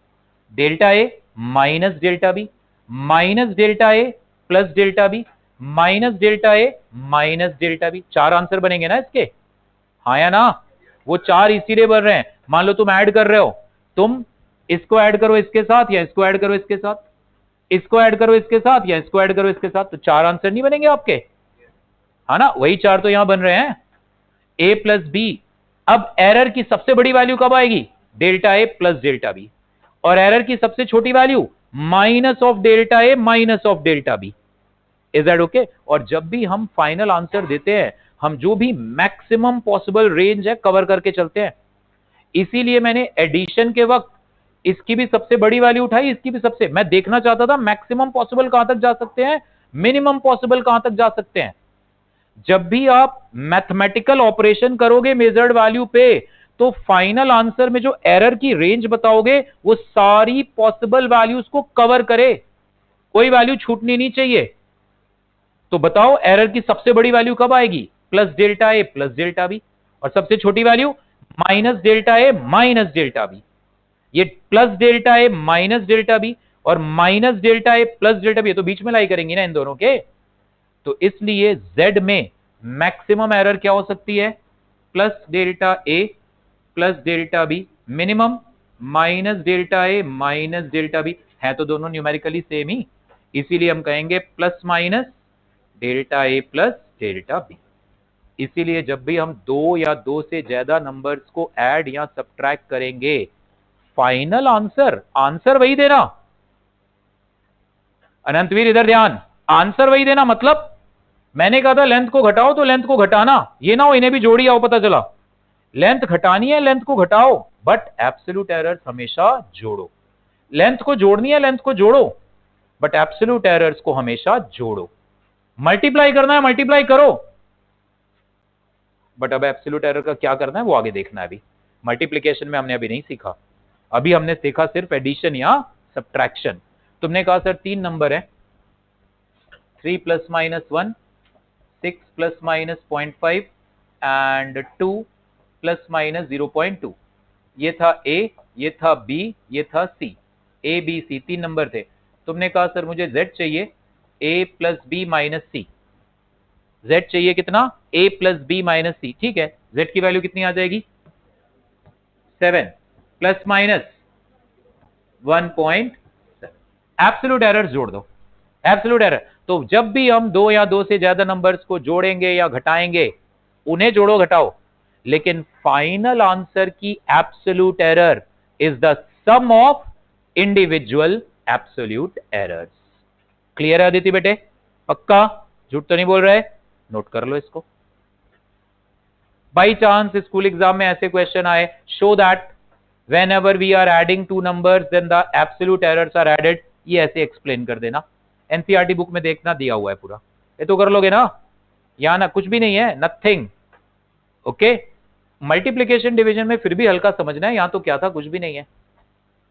डेल्टा ए minus delta B, minus delta ए plus delta B, minus delta ए माइनस डेल्टा बी, 4 आंसर बनेंगे ना इसके, हाँ या ना। वो 4 इसीलिए बन रहे हैं, मान लो तुम ऐड कर रहे हो, तुम इसको ऐड करो इसके साथ या इसको ऐड करो इसके साथ, इसको ऐड करो इसके साथ या इसको ऐड करो इसके साथ, तो 4 आंसर नहीं बनेंगे आपके, है ना, वही 4 तो यहां बन रहे हैं, a प्लस बी। अब एरर की सबसे बड़ी वैल्यू कब आएगी, डेल्टा ए प्लस डेल्टा बी, और एरर की सबसे छोटी value minus of delta A minus of delta b, is that okay. और जब भी हम फाइनल आंसर देते हैं, हम जो भी मैक्सिमम पॉसिबल रेंज है कवर करके चलते हैं, इसीलिए मैंने एडिशन के वक्त इसकी भी सबसे बड़ी वैल्यू उठाई, इसकी भी सबसे, मैं देखना चाहता था मैक्सिमम पॉसिबल कहां तक जा सकते हैं, मिनिमम पॉसिबल कहां तक जा सकते हैं। जब भी आप मैथमेटिकल ऑपरेशन करोगे मेजर्ड वैल्यू पे, तो फाइनल आंसर में जो एरर की रेंज बताओगे वो सारी पॉसिबल वैल्यूज को कवर करे, कोई वैल्यू छूटनी नहीं चाहिए। तो बताओ एरर की सबसे बड़ी वैल्यू कब आएगी, प्लस डेल्टा ए प्लस डेल्टा बी, और सबसे छोटी वैल्यू माइनस डेल्टा ए माइनस डेल्टा बी। ये प्लस डेल्टा ए माइनस डेल्टा बी और माइनस डेल्टा ए प्लस डेल्टा बी, तो बीच में लाई करेंगे ना इन दोनों के। तो इसलिए Z में मैक्सिमम एरर क्या हो सकती है, प्लस डेल्टा ए plus delta B, minimum minus delta ए माइनस डेल्टा बी, है तो दोनों न्यूमेरिकली सेम ही, इसीलिए हम कहेंगे प्लस माइनस डेल्टा ए प्लस डेल्टा बी। इसीलिए जब भी हम 2 या 2 से ज्यादा नंबर्स को ऐड या सब्ट्रैक्ट करेंगे, फाइनल आंसर, आंसर वही देना, अनंतवीर इधर ध्यान, आंसर वही देना, मतलब मैंने कहा था लेंथ को घटाओ तो लेंथ को घटाना, ये ना हो इन्हें भी जोड़ी आओ पता चला, लेंथ घटानी है लेंथ को घटाओ, बट एब्सोल्यूट एरर्स हमेशा जोड़ो। लेंथ को जोड़नी है लेंथ को जोड़ो, बट एब्सोल्यूट एरर्स को हमेशा जोड़ो। मल्टीप्लाई करना है मल्टीप्लाई करो, बट अब एब्सोल्यूट एरर का क्या करना है वो आगे देखना है। अभी मल्टीप्लीकेशन में हमने अभी नहीं सीखा, अभी हमने सीखा सिर्फ एडिशन या सब्ट्रैक्शन। तुमने कहा सर 3 नंबर है, 3 plus minus 1, 6 plus minus 0.5 and 2 plus minus 0.2, ये था A, ये था B, ये था C, A B C 3 number थे। तुमने कहा सर मुझे Z चाहिए A plus B minus C, Z चाहिए कितना, A plus B minus C, ठीक है, Z की वैल्यू कितनी आ जाएगी, 7 प्लस माइनस 1.7, एब्सोल्यूट एरर्स जोड़ दो, एब्सोल्यूट एरर। तो जब भी हम 2 या 2 से ज्यादा नंबर्स को जोड़ेंगे या घटाएंगे, उन्हें जोड़ो घटाओ, लेकिन फाइनल आंसर की absolute error is the sum of individual absolute errors. Clear है अदिति बेटे? पक्का? झूठ तो नहीं बोल रहे? नोट कर लो इसको। बाई चांस स्कूल एग्जाम में ऐसे क्वेश्चन आए, show that whenever we are adding two numbers then the absolute errors are added, ये ऐसे एक्सप्लेन कर देना। एनसीईआरटी बुक में देखना, दिया हुआ है पूरा, ये तो कर लोगे ना? यहां ना कुछ भी नहीं है, नथिंग। ओके, मल्टीप्लीकेशन डिवीजन में फिर भी हल्का समझना है, यहां तो क्या था, कुछ भी नहीं है।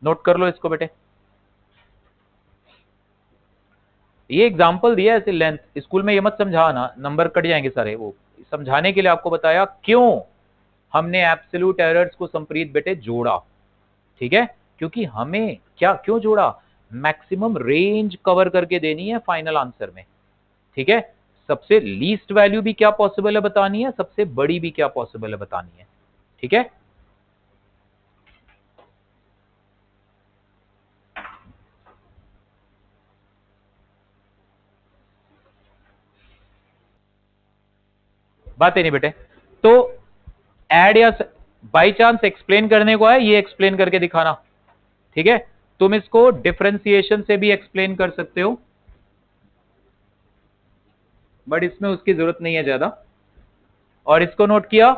नोट कर लो इसको बेटे। ये एग्जाम्पल दिया ऐसे लेंथ, स्कूल में ये मत समझाना, नंबर कट जाएंगे सारे। वो समझाने के लिए आपको बताया क्यों हमने एब्सोल्यूट एरर्स को संप्रीत बेटे जोड़ा। ठीक है, क्योंकि हमें क्या क्यों जोड़ा? मैक्सिमम रेंज कवर करके देनी है फाइनल आंसर में। ठीक है, सबसे लीस्ट वैल्यू भी क्या पॉसिबल है बतानी है, सबसे बड़ी भी क्या पॉसिबल है बतानी है। ठीक है, बात है नहीं बेटे? तो ऐड या बाई चांस एक्सप्लेन करने को है, ये एक्सप्लेन करके दिखाना। ठीक है, तुम इसको डिफरेंशिएशन से भी एक्सप्लेन कर सकते हो, बट इसमें उसकी जरूरत नहीं है ज्यादा। और इसको नोट किया,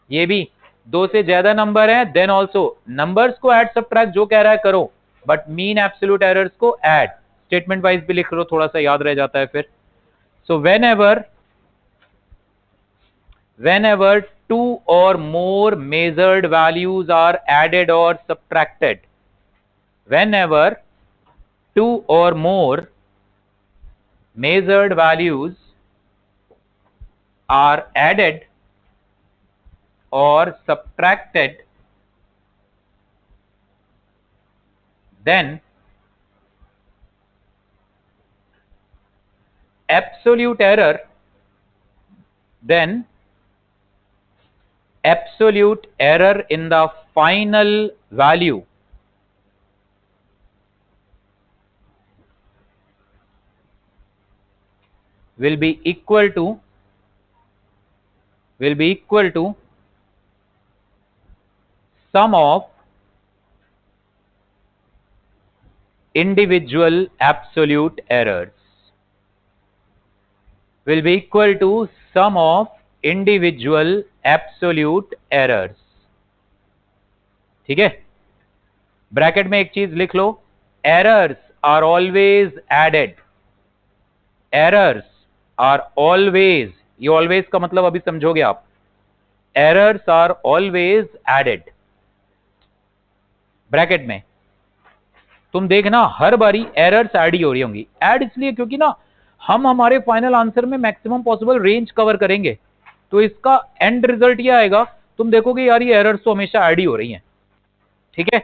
ये भी दो से ज्यादा नंबर है देन ऑल्सो नंबर्स को ऐड सब्ट्रैक्ट जो कह रहा है करो, बट मीन एब्सोल्यूट एरर्स को ऐड। स्टेटमेंट वाइज भी लिख लो, थोड़ा सा याद रह जाता है फिर। सो whenever two or more measured values are added or subtracted, whenever two or more measured values are added or subtracted, then absolute error in the final value will be equal to sum of individual absolute errors, will be equal to sum of individual absolute errors। ठीक है, bracket में एक चीज लिख लो, errors are always added, errors are always, ये always का मतलब अभी समझोगे आप, errors are always added. Bracket में तुम देखना हर बारी एरर्स ऐड ही हो रही होंगी। ऐड इसलिए क्योंकि ना हम हमारे फाइनल आंसर में मैक्सिमम पॉसिबल रेंज कवर करेंगे, तो इसका एंड रिजल्ट ये आएगा, तुम देखोगे यार ये एरर्स तो हमेशा ऐड ही हो रही हैं। ठीक है,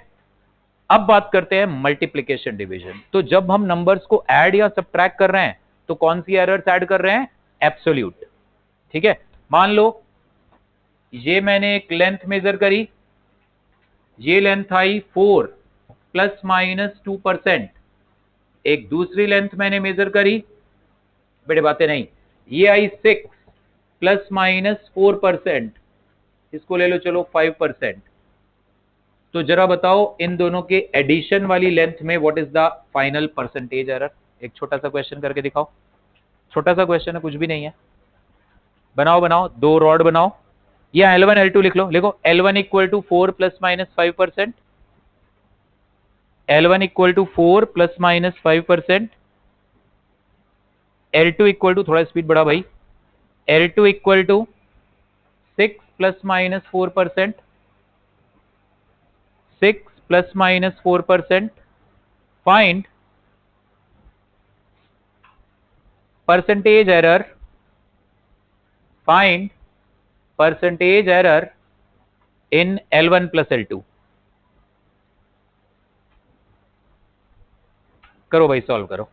अब बात करते हैं मल्टीप्लीकेशन डिवीजन। तो जब हम नंबर्स को ऐड या सब्ट्रैक्ट कर रहे हैं तो कौन सी एरर्स ऐड कर रहे हैं? एब्सोल्यूट। ठीक है, मान लो ये मैंने एक लेंथ मेजर करी, ये लेंथ आई 4 ±2%। एक दूसरी लेंथ मैंने मेजर करी, बड़े बातें नहीं, ये आई 6 ±4%, इसको ले लो चलो 5%। तो जरा बताओ इन दोनों के एडिशन वाली लेंथ में what is the final percentage error? एक छोटा सा क्वेश्चन करके दिखाओ, छोटा सा क्वेश्चन है, कुछ भी नहीं है। बनाओ बनाओ, दो रॉड बनाओ, ये L1 L2 लिख लो, लिखो L1 equal to 4 ±5%, L1 equal to 4 ±5%, L2 equal to, थोड़ा स्पीड बढ़ा भाई, L2 equal to 6 ±4%, 6 ±4%। Find percentage error, find percentage error in L1 plus L2। करो भाई, सॉल्व करो।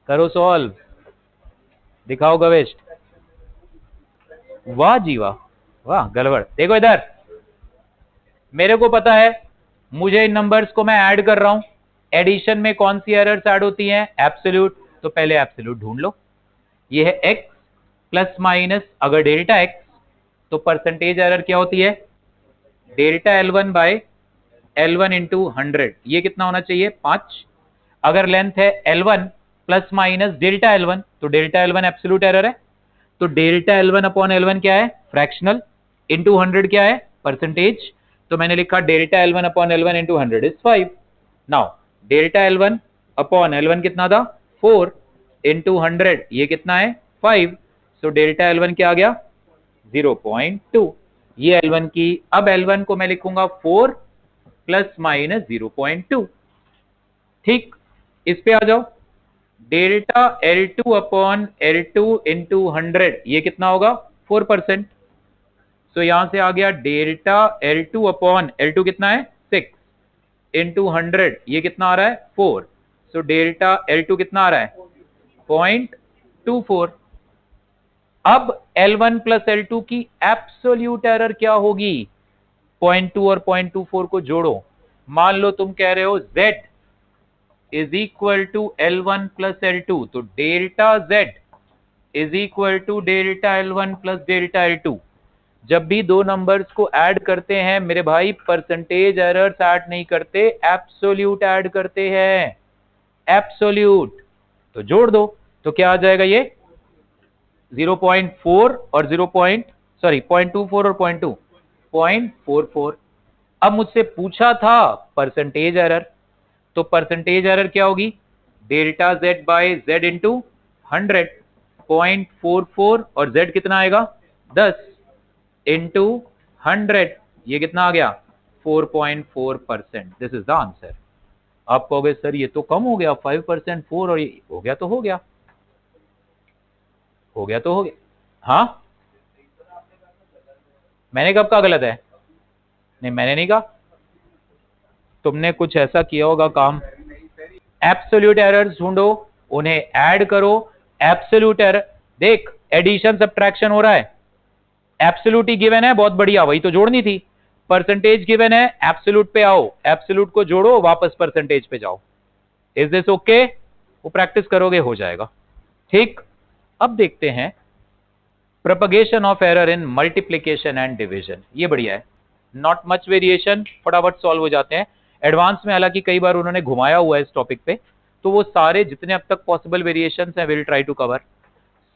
करो सॉल्व, दिखाओ गवेश। वाह जी वाह, वाह गड़बड़। देखो इधर, मेरे को पता है, मुझे इन नंबर्स को मैं ऐड कर रहा हूं, एडिशन में कौन सी एरर्स ऐड होती हैं? एब्सोल्यूट। तो पहले एब्सोल्यूट ढूंढ लो। ये है x प्लस माइनस, अगर डेल्टा x तो परसेंटेज एरर क्या होती है? Delta L1 by L1 into 100। ये कितना होना चाहिए? 5। अगर लेंथ है L1 plus minus delta L1 तो डेल्टा L1 एब्सोल्यूट एरर है। तो डेल्टा L1 अपॉन L1 क्या है? फ्रैक्शनल। इंटू 100 क्या है? परसेंटेज। तो मैंने लिखा delta L1 upon L1 into 100 is 5। Now delta L1 upon L1 कितना था? 4 इंटू 100, ये कितना है? 5। सो डेल्टा L1 क्या आ गया? 0.2। ये L1 की, अब L1 को मैं लिखूंगा 4 प्लस माइनस 0.2। ठीक, इस पे आ जाओ। Delta L2 upon L2 into 100, ये कितना होगा? 4%। तो यहां से आ गया डेल्टा L2 अपॉन L2 कितना है? 6 इंटू 100, ये कितना आ रहा है? 4। सो डेल्टा L2 कितना आ रहा है? 0.24। अब L1 प्लस L2 की एब्सोल्यूट एरर क्या होगी? 0.2 और 0.24 को जोड़ो। मान लो तुम कह रहे हो Z is equal to L1 plus L2, तो delta Z is equal to delta L1 plus delta L2। जब भी दो नंबर्स को ऐड करते हैं मेरे भाई, परसेंटेज एरर्स ऐड नहीं करते, एब्सोल्यूट ऐड करते हैं। एब्सोल्यूट। तो जोड़ दो, तो क्या आ जाएगा? ये 0.4 और 0.24 और 0.2, 0.44। अब मुझसे पूछा था परसेंटेज एरर, तो परसेंटेज एरर क्या होगी? Delta Z by Z into 100। 0.44 और Z कितना आएगा? 10 इंटू 100, ये कितना आ गया? 4.4%। This is the answer. आप कहोगे सर ये तो कम हो गया, 5%, 4 और ये हो गया तो हो गया, हो गया तो हो गया। हाँ, मैंने कब कहा गलत है? नहीं, मैंने नहीं कहा। तुमने कुछ ऐसा किया होगा काम। एब्सोल्यूट एरर्स ढूंढो, उन्हें ऐड करो। एब्सोल्यूट एरर देख, एडिशन सब्ट्रैक्शन हो रहा है, एब्सोल्यूट ही गिवन है, बहुत बढ़िया, वही तो जोड़नी थी। परसेंटेज गिवन है, एब्सोल्यूट पे आओ, एब्सोल्यूट को जोड़ो, वापस परसेंटेज पे जाओ। Is this okay? वो प्रैक्टिस करोगे हो जाएगा। ठीक, अब देखते हैं propagation of error in multiplication and division. ये बढ़िया है, नॉट मच वेरिएशन, फटाफट सॉल्व हो जाते हैं। एडवांस में हालांकि कई बार उन्होंने घुमाया हुआ है इस टॉपिक पे, तो वो सारे जितने अब तक पॉसिबल वेरिएशंस हैं will try to cover.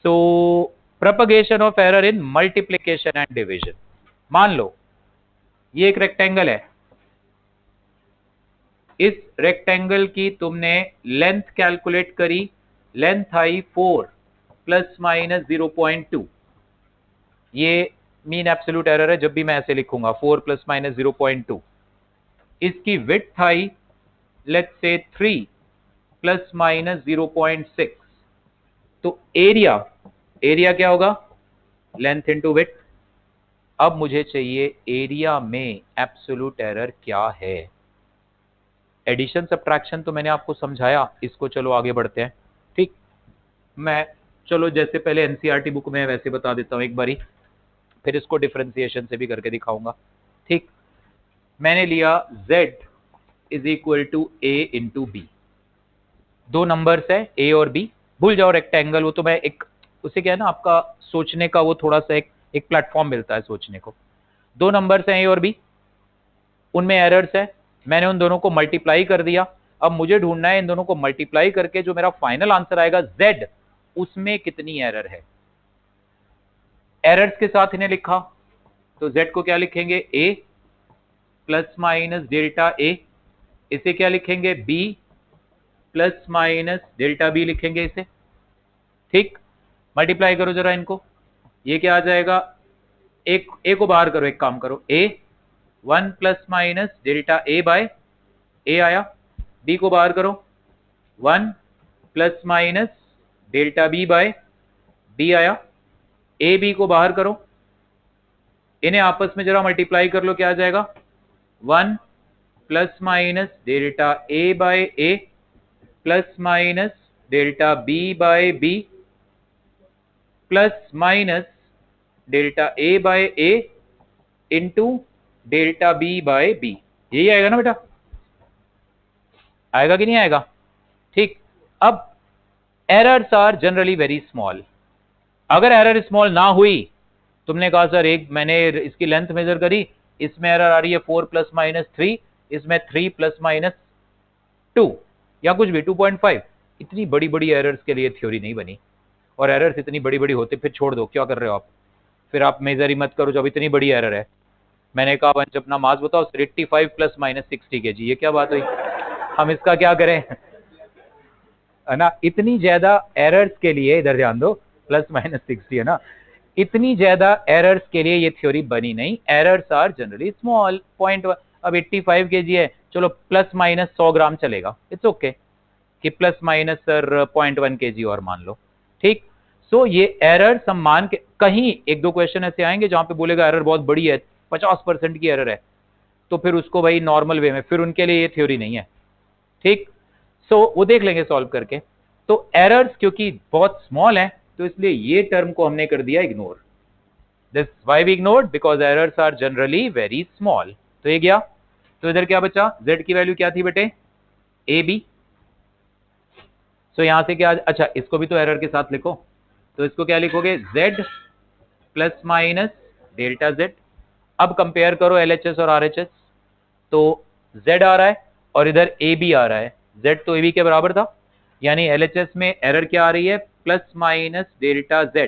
So propagation of error in multiplication and division. मान लो ये एक रेक्टेंगल है, इस रेक्टेंगल की तुमने लेंथ कैलकुलेट करी, लेंथ आई 4 प्लस माइनस 0.2। ये मीन एब्सोल्यूट एरर है, जब भी मैं ऐसे लिखूंगा 4 प्लस माइनस 0.2। इसकी width I let's say 3 plus minus 0.6। तो एरिया, एरिया क्या होगा? Length into width. अब मुझे चाहिए एरिया में एब्सोल्यूट एरर क्या है। एडिशन सब्ट्रैक्शन तो मैंने आपको समझाया, इसको चलो आगे बढ़ते हैं। ठीक, मैं चलो जैसे पहले एनसीईआरटी बुक में वैसे बता देता हूं एक बारी, फिर इसको डिफरेंशिएशन से भी करके दिखाऊंगा। ठीक, मैंने लिया z is equal to a into b. दो नंबर्स है a और b, भूल जाओ रेक्टेंगल, वो तो मैं एक, उसे क्या है ना, आपका सोचने का वो थोड़ा सा एक प्लेटफॉर्म मिलता है सोचने को। दो नंबर्स हैं a और b, उनमें एरर्स है, मैंने उन दोनों को मल्टीप्लाई कर दिया। अब मुझे ढूंढना है इन दोनों को मल्टीप्लाई करके जो मेरा फाइनल आंसर आएगा z, उसमें कितनी एरर है। एरर्स के साथ इन्हें लिखा, तो z को क्या लिखेंगे? a plus minus delta a। इसे क्या लिखेंगे? b plus minus delta b लिखेंगे इसे। ठीक, मल्टीप्लाई करो जरा इनको, ये क्या आ जाएगा? एक a को बाहर करो, एक काम करो, a 1 plus minus delta a by a आया, b को बाहर करो, 1 plus minus delta b bye b आया, a b को बाहर करो, इन्हें आपस में जरा मल्टीप्लाई कर लो, क्या आ जाएगा? 1 plus minus delta a by a plus minus delta b bye b plus minus delta a by a into delta b bye b। यही आएगा ना बेटा? आएगा कि नहीं आएगा? ठीक। अब errors are generally very small. अगर एरर स्मॉल ना हुई, तुमने कहा सर एक मैंने इसकी लेंथ मेजर करी, इसमें एरर आ रही है 4 प्लस माइनस 3, इसमें 3 प्लस माइनस 2 या कुछ भी 2.5, इतनी बड़ी बड़ी एरर्स के लिए थ्योरी नहीं बनी। और एरर्स इतनी बड़ी बड़ी होते फिर छोड़ दो, क्या कर रहे हो आप? फिर आप मेजर ही मत करो जब इतनी बड़ी एरर है। मैंने कहा वंश अपना मास बताओ, 85 प्लस माइनस 60 के जी, ये क्या बात हुई? हम इसका क्या करें? है ना, इतनी ज्यादा एरर्स के लिए, इधर ध्यान दो, प्लस माइनस 60 है ना, इतनी ज्यादा एरर्स के लिए ये थ्योरी बनी नहीं। Errors are generally small, point. अब 85 केजी है, चलो प्लस माइनस 100 ग्राम चलेगा, इट्स ओके, कि प्लस माइनस सर 0.1 केजी और मान लो, ठीक। सो ये एरर्स हम मान के, कहीं एक दो क्वेश्चन ऐसे आएंगे जहां पे बोलेगा एरर बहुत बड़ी है, 50% की एरर है, तो फिर उसको भाई नॉर्मल वे में, फिर उनके लिए ये थ्योरी नहीं है, ठीक। सो वो देख लेंगे सॉल्व करके। तो एरर्स क्योंकि बहुत स्मॉल है, तो इसलिए ये टर्म को हमने कर दिया ignore. This why we ignored, because errors are generally very small. तो ये गया। तो इधर क्या बचा? z की वैल्यू क्या थी बेटे? A B. सो यहां से क्या, अच्छा इसको भी तो एरर के साथ लिखो, तो इसको क्या लिखोगे? z plus minus delta z। अब कंपेयर करो LHS और RHS, तो z आ रहा है और इधर ए बी आ रहा है, z तो ए बी के बराबर था, यानी LHS में एरर क्या आ रही है? Plus minus delta z।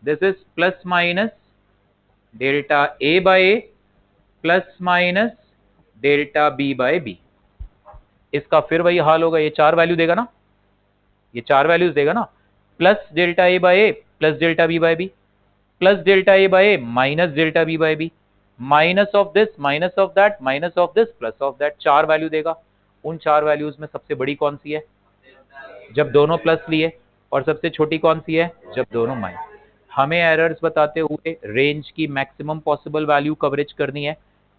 This is plus minus delta A by A plus minus delta B by B. इसका फिर वही हाल होगा, ये चार वैल्यू देगा ना, ये चार वैल्यूज देगा ना, plus delta A by A plus delta B by B, plus delta A by A minus delta B by B, minus of this minus of that minus of this plus of that, चार value देगा। उन चार values में सबसे बड़ी कौन सी है? जब दोनों प्लस लिए। और सबसे छोटी कौन सी है? जब दोनों माइनस। हमें एरर्स बताते हुए रेंज की मैक्सिमम पॉसिबल वैल्यू कवरेज करनी है,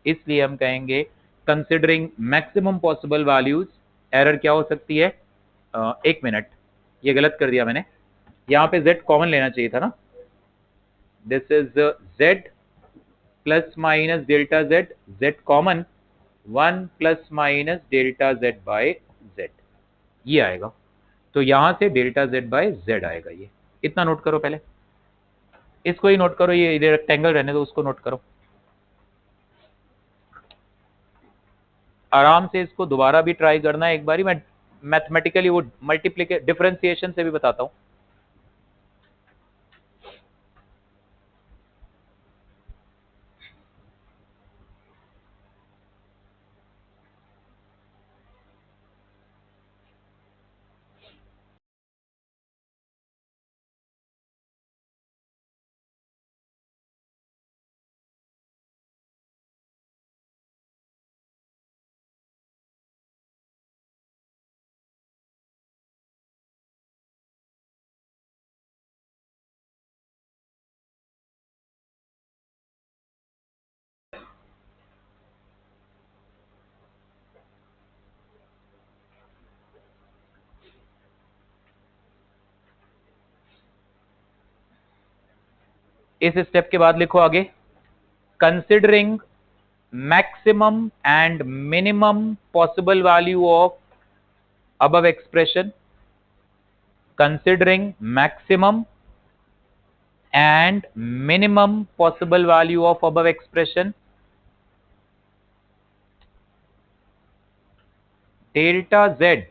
इसलिए हम कहेंगे considering maximum possible values, error क्या हो सकती है? एक मिनट, ये गलत कर दिया मैंने, यहां पे z कॉमन लेना चाहिए था ना। This is z plus minus delta z, z common 1 plus minus delta z by z, ये आएगा। तो यहां से डेल्टा z बाय z आएगा, ये इतना नोट करो पहले, इसको ही नोट करो, ये रेक्टेंगल रहने दो, उसको नोट करो आराम से। इसको दोबारा भी ट्राई करना है एक बारी, मैं मैथमेटिकली वो मल्टीप्लीकेशन डिफरेंशिएशन से भी बताता हूं। इस स्टेप के बाद लिखो आगे, considering maximum and minimum possible value of above expression, considering maximum and minimum possible value of above expression, delta z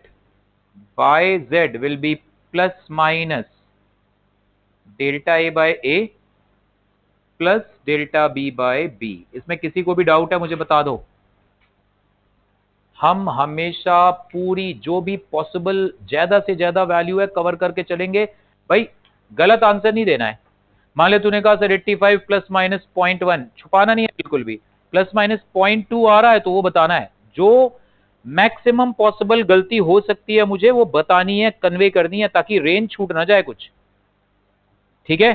by z will be plus minus delta a by a plus delta B by B. इसमें किसी को भी doubt है मुझे बता दो। हम हमेशा पूरी जो भी पॉसिबल ज्यादा से ज्यादा वैल्यू है कवर करके चलेंगे भाई, गलत आंसर नहीं देना है। मान ले तूने कहा सर 85 प्लस माइनस 0.1, छुपाना नहीं है बिल्कुल भी, प्लस माइनस 0.2 आ रहा है तो वो बताना है, जो मैक्सिमम पॉसिबल गलती हो सकती है मुझे वो बतानी है, कन्वे करनी है, ताकि रेंज छूट ना जाए कुछ, ठीक है।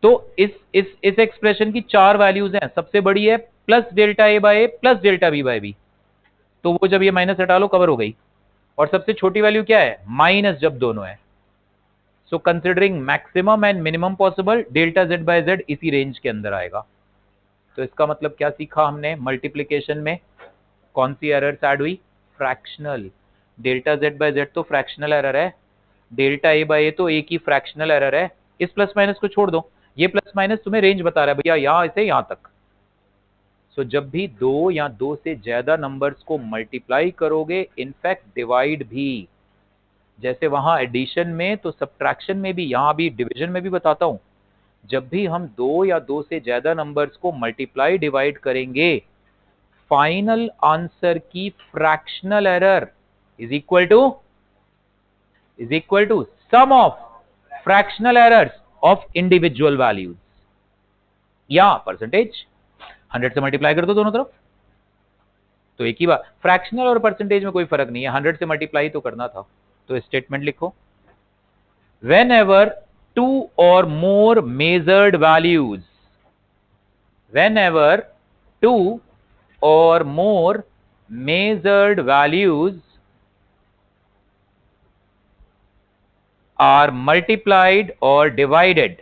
तो इस एक्सप्रेशन की चार वैल्यूज हैं, सबसे बड़ी है plus delta A by A plus delta B by B, तो वो जब ये माइनस हटा लो कवर हो गई। और सबसे छोटी वैल्यू क्या है? माइनस, जब दोनों है। So considering maximum and minimum possible, delta Z by Z इसी रेंज के अंदर आएगा। तो इसका मतलब क्या सीखा हमने? मल्टीप्लीकेशन में कौन सी एरर्स ऐड हुई? Fractional. Delta Z by Z तो फ्रैक्शनल एरर है, डेल्टा ए बाय ए तो ए की फ्रैक्शनल एरर है। इस प्लस माइनस को छोड़ दो, ये प्लस माइनस तुम्हें रेंज बता रहा है भैया यहां से यहां तक। सो जब भी दो या दो से ज्यादा नंबर्स को मल्टीप्लाई करोगे, इनफैक्ट डिवाइड भी, जैसे वहां एडिशन में तो सब्ट्रैक्शन में भी, यहां भी डिवीजन में भी बताता हूं, जब भी हम दो या दो से ज्यादा नंबर्स को मल्टीप्लाई डिवाइड करेंगे, फाइनल आंसर की fractional error is equal to sum of fractional errors of individual values या परसेंटेज। 100 से मल्टीप्लाई कर दो दोनों तरफ तो एक ही बात, फ्रैक्शनल और परसेंटेज में कोई फर्क नहीं है, 100 से मल्टीप्लाई तो करना था। तो स्टेटमेंट लिखो, whenever two or more measured values, whenever two or more measured values are multiplied or divided,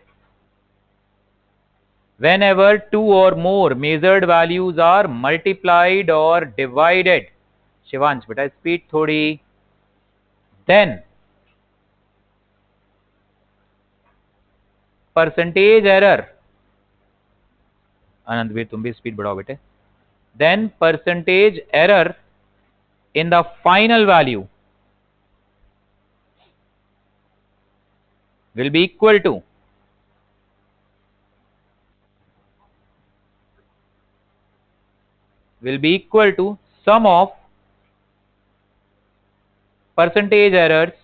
whenever two or more measured values are multiplied or divided, Shivansh बेटा स्पीड थोड़ी, then परसेंटेज एरर, आनंद भी तुम भी speed बढ़ाओ बेटे, then percentage error in the final value will be equal to sum of percentage errors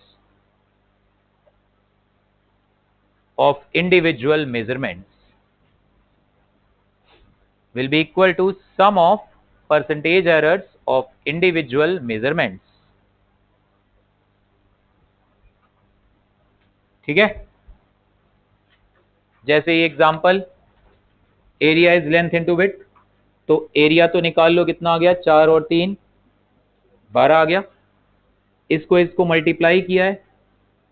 of individual measurements, will be equal to sum of percentage errors of individual measurements। ठीक है, जैसे ये example, area is length into width, तो area तो निकाल लो कितना आ गया, 4 और 3 12 आ गया। इसको मल्टीप्लाई किया है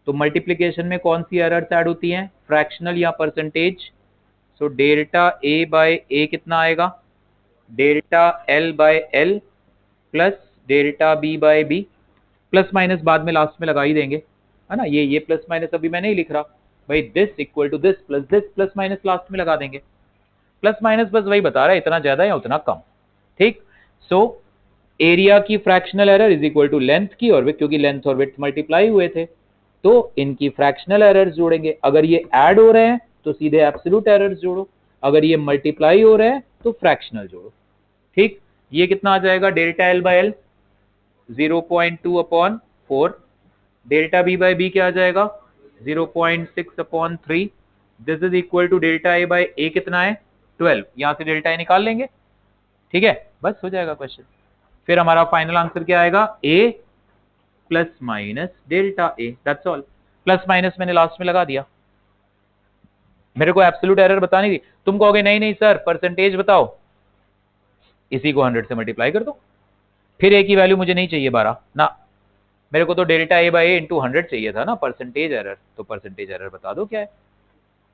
तो मल्टीप्लीकेशन में कौन सी एरर्स ऐड होती हैं, फ्रैक्शनल या percentage. So delta A by A कितना आएगा, delta L by L plus delta B by B, plus minus बाद में लास्ट में लगा ही देंगे, है ना। ये प्लस माइनस अभी मैं नहीं लिख रहा भाई, this equal to this plus minus last में लगा देंगे। प्लस माइनस बस वही बता रहा है इतना ज्यादा या उतना कम। ठीक, सो एरिया की fractional error is equal to length की, और क्योंकि लेंथ और विड्थ मल्टीप्लाई हुए थे तो इनकी फ्रैक्शनल एरर्स जोड़ेंगे। अगर ये ऐड हो रहे हैं तो सीधे एब्सोल्यूट एरर्स जोड़ो, अगर ये मल्टीप्लाई हो रहे हैं तो फ्रैक्शनल जोड़ो। ठीक, ये कितना आ जाएगा, delta L by L 0.2 upon 4, delta B by B क्या आ जाएगा 0.6 upon 3, this is equal to delta A by A कितना है 12, यहां से डेल्टा ए निकाल लेंगे। ठीक है, बस हो जाएगा क्वेश्चन। फिर हमारा फाइनल आंसर क्या आएगा, A plus minus delta A, that's all. Plus minus मैंने लास्ट में लगा दिया, मेरे को एब्सोल्यूट एरर बतानी थी। तुम कहोगे नहीं नहीं सर परसेंटेज बताओ, इसी को 100 से मल्टीप्लाई कर दो, फिर ए की वैल्यू मुझे नहीं चाहिए 12 ना, मेरे को तो delta A by A into 100 चाहिए था ना, परसेंटेज एरर। तो परसेंटेज एरर बता दो क्या है,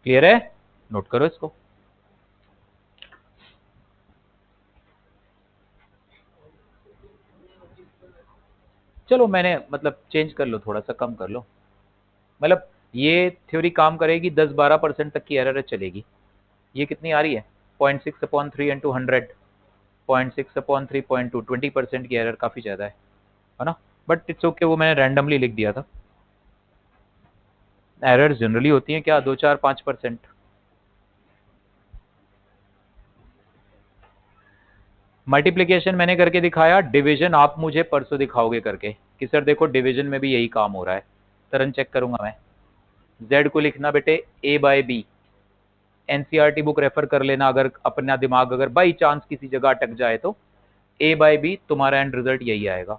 क्लियर है, नोट करो इसको। चलो मैंने मतलब चेंज कर लो, थोड़ा सा कम कर लो, मतलब ये थ्योरी काम करेगी 10-12% तक की एरर चलेगी। ये कितनी आ रही है 0.6 अपॉन 3 इंटू 100, 0.6 अपॉन 3.2, 20% की एरर काफी ज्यादा है ना, बट इट्स ओके, वो मैंने रैंडमली लिख दिया था। एरर जनरली होती है क्या 2-4-5%। मल्टीप्लिकेशन मैंने करके दिखाया, डिवीजन आप मुझे परसों दिखाओगे करके कि सर देखो डिवीजन में भी यही काम हो रहा है, तुरंत चेक करूंगा मैं। z को लिखना बेटे a by B, NCERT book refer कर लेना, अगर अपना दिमाग अगर बाई चांस किसी जगह अटक जाए तो a बाय बी तुम्हारा एंड रिजल्ट यही आएगा।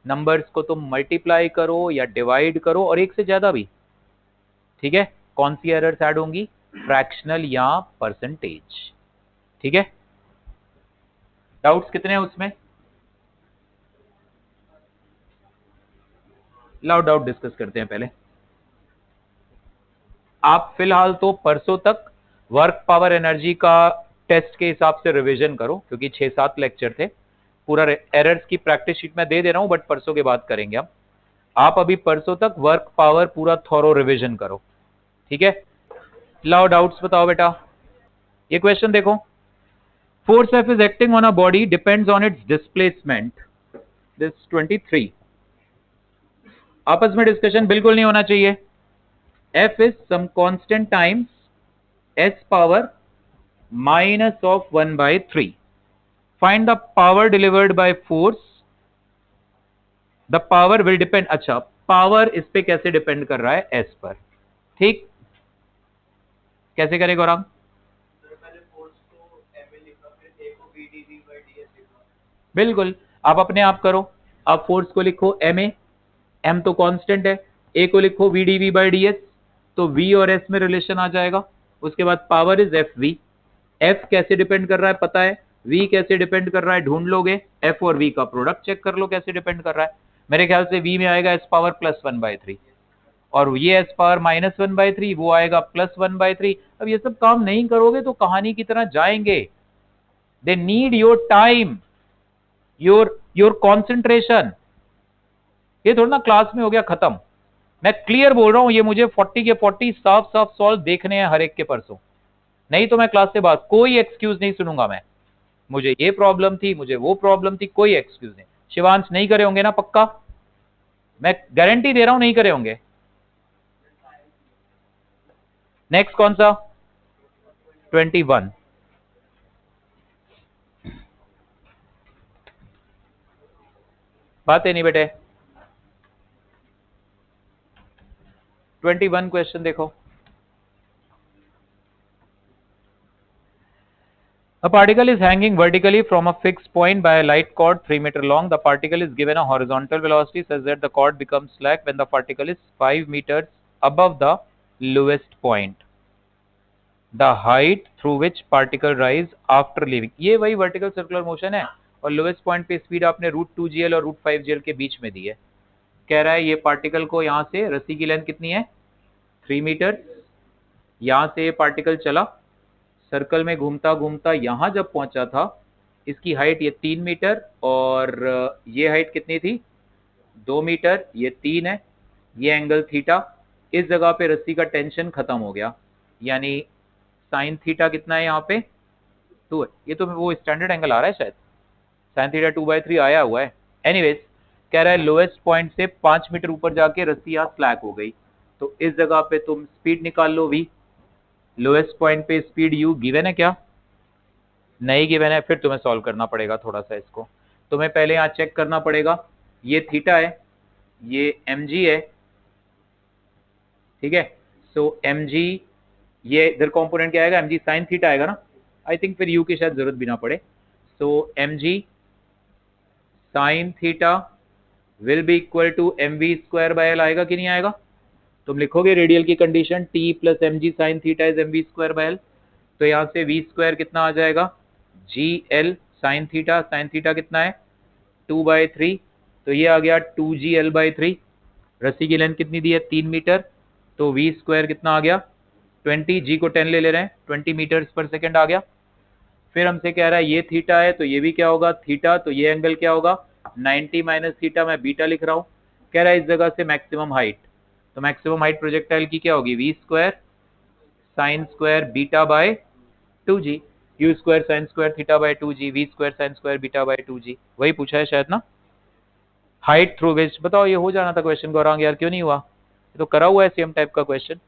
नंबर्स को तुम मल्टीप्लाई करो या डिवाइड करो, और एक से ज्यादा भी, ठीक है। कौन सी एरर्स ऐड होंगी, फ्रैक्शनल या परसेंटेज, ठीक है। डाउट्स कितने हैं उसमें, लाओ डाउट डिस्कस करते हैं पहले। आप फिलहाल तो परसों तक वर्क पावर एनर्जी का टेस्ट के हिसाब से रिवीजन करो, क्योंकि 6-7 लेक्चर थे, पूरा एरर्स की प्रैक्टिस शीट में दे रहा हूं, बट परसों के बाद करेंगे हम। आप अभी परसों तक वर्क पावर पूरा थॉरो रिवीजन करो, ठीक है। लाओ डाउट्स बताओ बेटा। ये क्वेश्चन देखो, force F is acting on a body depends on its displacement, this 23। आपस में डिस्कशन बिल्कुल नहीं होना चाहिए। F is some constant times S power minus of 1/3। Find the power delivered by force, the power will depend. अच्छा, power इस पे कैसे डिपेंड कर रहा है? एस पर, ठीक। कैसे करें गौरांग? बिल्कुल, आप अपने आप करो। आप फोर्स को लिखो एम ए, एम तो कांस्टेंट है, ए को लिखो V D V by D S, तो वी और एस में रिलेशन आ जाएगा। उसके बाद power is F V. F कैसे डिपेंड कर रहा है पता है, वी कैसे डिपेंड कर रहा है ढूंढ लोगे, एफ और वी का प्रोडक्ट चेक कर लो कैसे डिपेंड कर रहा है। मेरे ख्याल से वी में आएगा एस पावर +1/3, और ये एस पावर -1/3, वो आएगा +1/3। अब ये सब काम नहीं करोगे तो कहानी की तरह जाएंगे। They need your time, your concentration. ये थोड़ा ना क्लास में हो गया खत्म। मैं क्लियर बोल रहा हूं, ये मुझे 40 के 40 साफ साफ सॉल्व देखने हैं हर एक के परसों, नहीं तो मैं क्लास से बात, कोई एक्सक्यूज नहीं सुनूंगा मैं। मुझे ये प्रॉब्लम थी, मुझे वो प्रॉब्लम थी, कोई एक्सक्यूज नहीं। शिवांश नहीं करे होंगे ना पक्का? मैं गारंटी दे रहा हूं नहीं करे होंगे। नेक्स्ट कौन सा? 21। बात है नहीं बेटे। 21 क्वेश्चन देखो। A particle is hanging vertically from a fixed point by a light cord 3 meters long. The particle is given a horizontal velocity such that the cord becomes slack when the particle is 5 meters above the lowest point. The height through which particle rise after leaving. ये वही vertical circular motion है, और lowest point पे speed आपने √2gl और √5gl के बीच में दी है। कह रहा है ये पार्टिकल को यहाँ से, रस्सी की लेंथ कितनी है? 3 मीटर। यहाँ से ये पार्टिकल चला, सर्कल में घूमता घूमता यहाँ जब पहुंचा था, इसकी हाइट ये 3 मीटर, और ये हाइट कितनी थी? 2 मीटर, ये 3 है, ये एंगल थीटा। इस जगह पे रस्सी का टेंशन खत्म हो गया, यानी साइन थीटा कितना है यहाँ पे? 2 है। ये तो वो स्टैंडर्ड एंगल आ रहा है शायद, साइन थीटा 2/3 आया हुआ है। एनीवेज, कह रहा है लोएस्ट पॉइंट से 5 मीटर ऊपर जाके रस्सी यहाँ स्लैक हो गई, तो इस जगह पे तुम स्पीड निकाल लो v। लोएस्ट पॉइंट पे स्पीड u गिवन है क्या? नहीं गिवन है। फिर तुम्हें सॉल्व करना पड़ेगा थोड़ा सा इसको। तुम्हें पहले यहाँ चेक करना पड़ेगा, ये थीटा है, ये mg है, ठीक है। सो mg, ये इधर कंपोनेंट क्या आएगा? mg साइन थीटा आएगा ना। आई थिंक फिर u की शायद जरूरत भी ना पड़े। So mg sine theta will be equal to mv²/l आएगा कि नहीं आएगा? तुम लिखोगे रेडियल की condition t + mg sine theta is mv²/l, तो यहाँ से v² कितना आ जाएगा? gl साइन थीटा कितना है? 2/3, तो ये आ गया 2gl/3। रस्सी की लेंथ कितनी दी है? 3 मीटर, तो v² कितना आ गया? 20, g को 10 ले रहे हैं, 20 मीटर्स पर सेकेंड आ गया। फिर हमसे कह रहा है ये थीटा है, तो ये भी क्या होगा? थीटा, तो ये एंगल क्या होगा? 90 माइनस थीटा, मैं बीटा लिख रहा हूँ। कह रहा है इस जगह से मैक्सिमम हाइट, तो मैक्सिमम हाइट प्रोजेक्टाइल की क्या होगी? v² sine square beta by 2g, u² sine square theta by 2g, v² sine square beta by 2g। वही पूछा है शायद ना। हाइट थ्रू विच, बताओ ये हो जाना था क्वेश्चन गौरांग यार, क्यों नहीं हुआ? ये तो करा हुआ है सेम टाइप का क्वेश्चन।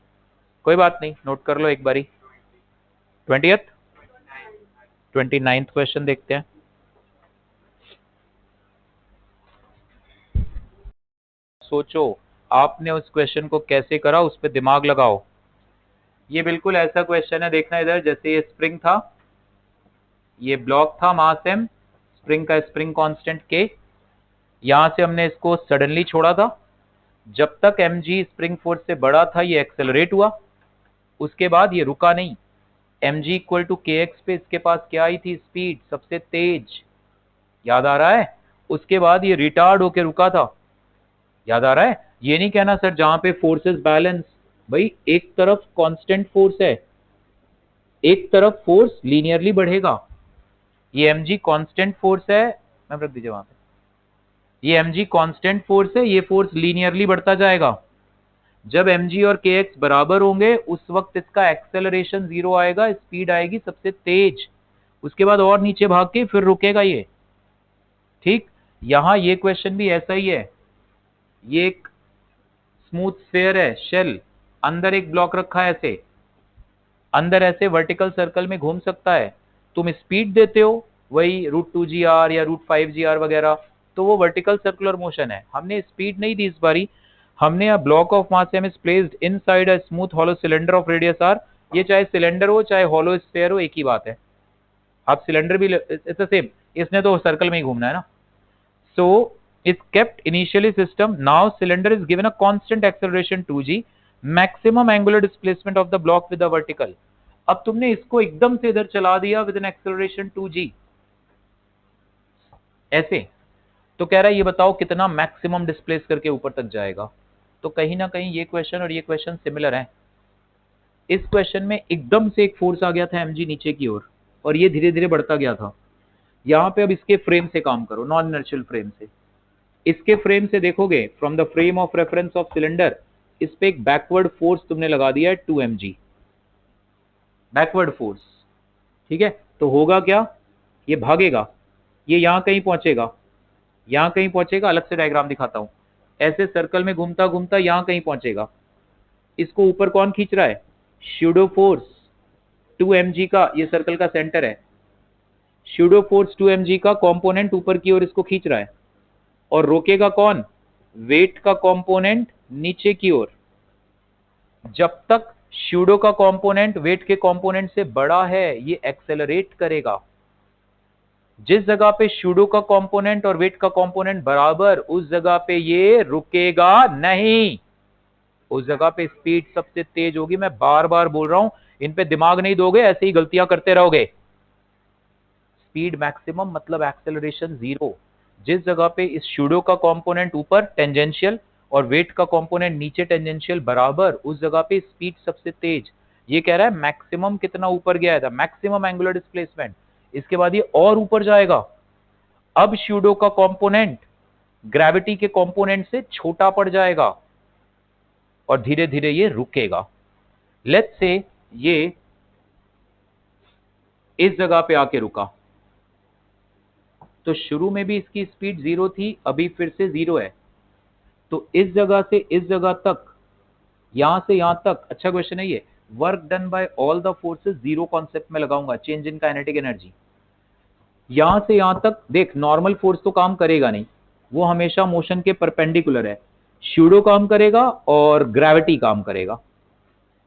कोई बात नहीं, नोट कर लो एक बारी। 20th 29th क्वेश्चन देखते हैं। सोचो आपने उस क्वेश्चन को कैसे करा, उस पर दिमाग लगाओ। ये बिल्कुल ऐसा क्वेश्चन है, देखना इधर, जैसे ये स्प्रिंग था, ये ब्लॉक था, मास m, स्प्रिंग का स्प्रिंग कांस्टेंट k। यहां से हमने इसको सडनली छोड़ा था, जब तक mg स्प्रिंग फोर्स से बड़ा था ये एक्सेलरेट हुआ, उसके बाद ये रुका नहीं। mg इक्वल टू kx पे इसके पास क्या आई थी? स्पीड, सबसे तेज, याद आ रहा है? उसके बाद ये रिटार्ड होके रुका था, याद आ रहा है? ये नहीं कहना सर जहां पे फोर्सेस बैलेंस, भाई एक तरफ कांस्टेंट फोर्स है, एक तरफ फोर्स लीनियरली बढ़ेगा। ये mg कांस्टेंट फोर्स है, एफ रख दीजिए वहां पे। ये mg कांस्टेंट फोर्स है, ये फोर्स लीनियरली बढ़ता जाएगा। जब mg और kx बराबर होंगे उस वक्त इसका एक्सेलरेशन 0 आएगा, स्पीड आएगी सबसे तेज, उसके बाद और नीचे भाग के फिर रुकेगा ये। ठीक, यहां ये क्वेश्चन भी ऐसा ही है। ये एक स्मूथ स्फीयर है, शेल, अंदर एक ब्लॉक रखा है, ऐसे अंदर ऐसे वर्टिकल सर्कल में घूम सकता है। तुम स्पीड देते हो वही √2 g r या √5 g r वगैरह, तो वो वर्टिकल सर्कुलर मोशन है। हमने स्पीड नहीं दी इस बारी, हमने a block of mass m is placed inside a smooth hollow cylinder of radius r। ये चाहे सिलेंडर हो चाहे हॉलो स्फीयर हो, एक ही बात है। आप सिलेंडर भी इट्स द सेम, इसने तो सर्कल में ही घूमना है ना। So is kept initially system. Now cylinder is given a constant acceleration 2g, maximum angular displacement of the block with the vertical. अब तुमने इसको एकदम से इधर चला दिया with an acceleration 2g, ऐसे, तो कह रहा है ये बताओ कितना मैक्सिमम डिस्प्लेस करके ऊपर तक जाएगा। तो कहीं ना कहीं ये क्वेश्चन और ये क्वेश्चन सिमिलर है। इस क्वेश्चन में एकदम से एक फोर्स आ गया था mg नीचे की ओर, और ये धीरे धीरे बढ़ता गया था। यहाँ पे अब इसके फ्रेम से काम करो, नॉन इनर्शियल फ्रेम से। इसके फ्रेम से देखोगे, from the frame of reference of cylinder, इस पे एक बैकवर्ड फोर्स तुमने लगा दिया है 2mg, बैकवर्ड फोर्स। ठीक है, तो होगा क्या, ये भागेगा, ये यहां कहीं पहुंचेगा, यहां कहीं पहुंचेगा, अलग से डायग्राम दिखाता हूं, ऐसे सर्कल में घूमता घूमता यहां कहीं पहुंचेगा। इसको ऊपर कौन खींच रहा है, स्यूडो फोर्स 2mg का, ये सर्कल का सेंटर है, स्यूडो फोर्स 2mg का कंपोनेंट ऊपर की ओर इसको खींच रहा है, और रोकेगा कौन, वेट का कंपोनेंट नीचे की ओर। जब तक स्यूडो का कंपोनेंट वेट के कंपोनेंट से बड़ा है ये एक्सेलरेट करेगा। जिस जगह पे स्यूडो का कंपोनेंट और वेट का कंपोनेंट बराबर, उस जगह पे ये रुकेगा नहीं, उस जगह पे स्पीड सबसे तेज होगी। मैं बार बार बोल रहा हूं, इन पे दिमाग नहीं दोगे, ऐसे ही गलतियां करते रहोगे। स्पीड मैक्सिमम मतलब एक्सेलरेशन 0। जिस जगह पे इस स्यूडो का कंपोनेंट ऊपर टेंजेंशियल और वेट का कंपोनेंट नीचे टेंजेंशियल बराबर, उस जगह पे स्पीड सबसे तेज। ये कह रहा है मैक्सिमम कितना ऊपर गया था, मैक्सिमम एंगुलर डिस्प्लेसमेंट। इसके बाद ये और ऊपर जाएगा। अब स्यूडो का कंपोनेंट ग्रेविटी के कंपोनेंट से छोटा पड़ जाएगा और धीरे धीरे ये रुकेगा। लेट्स से ये इस जगह पे आके रुका, तो शुरू में भी इसकी स्पीड 0 थी, अभी फिर से 0 है। तो इस जगह से इस जगह तक, यहां से यहां तक, अच्छा क्वेश्चन है ये, work done by all the forces 0 concept में लगाऊंगा, चेंज इन काइनेटिक एनर्जी। यहां से यहां तक देख, नॉर्मल फोर्स तो काम करेगा नहीं, वो हमेशा मोशन के परपेंडिकुलर है। स्यूडो काम करेगा और ग्रेविटी काम करेगा।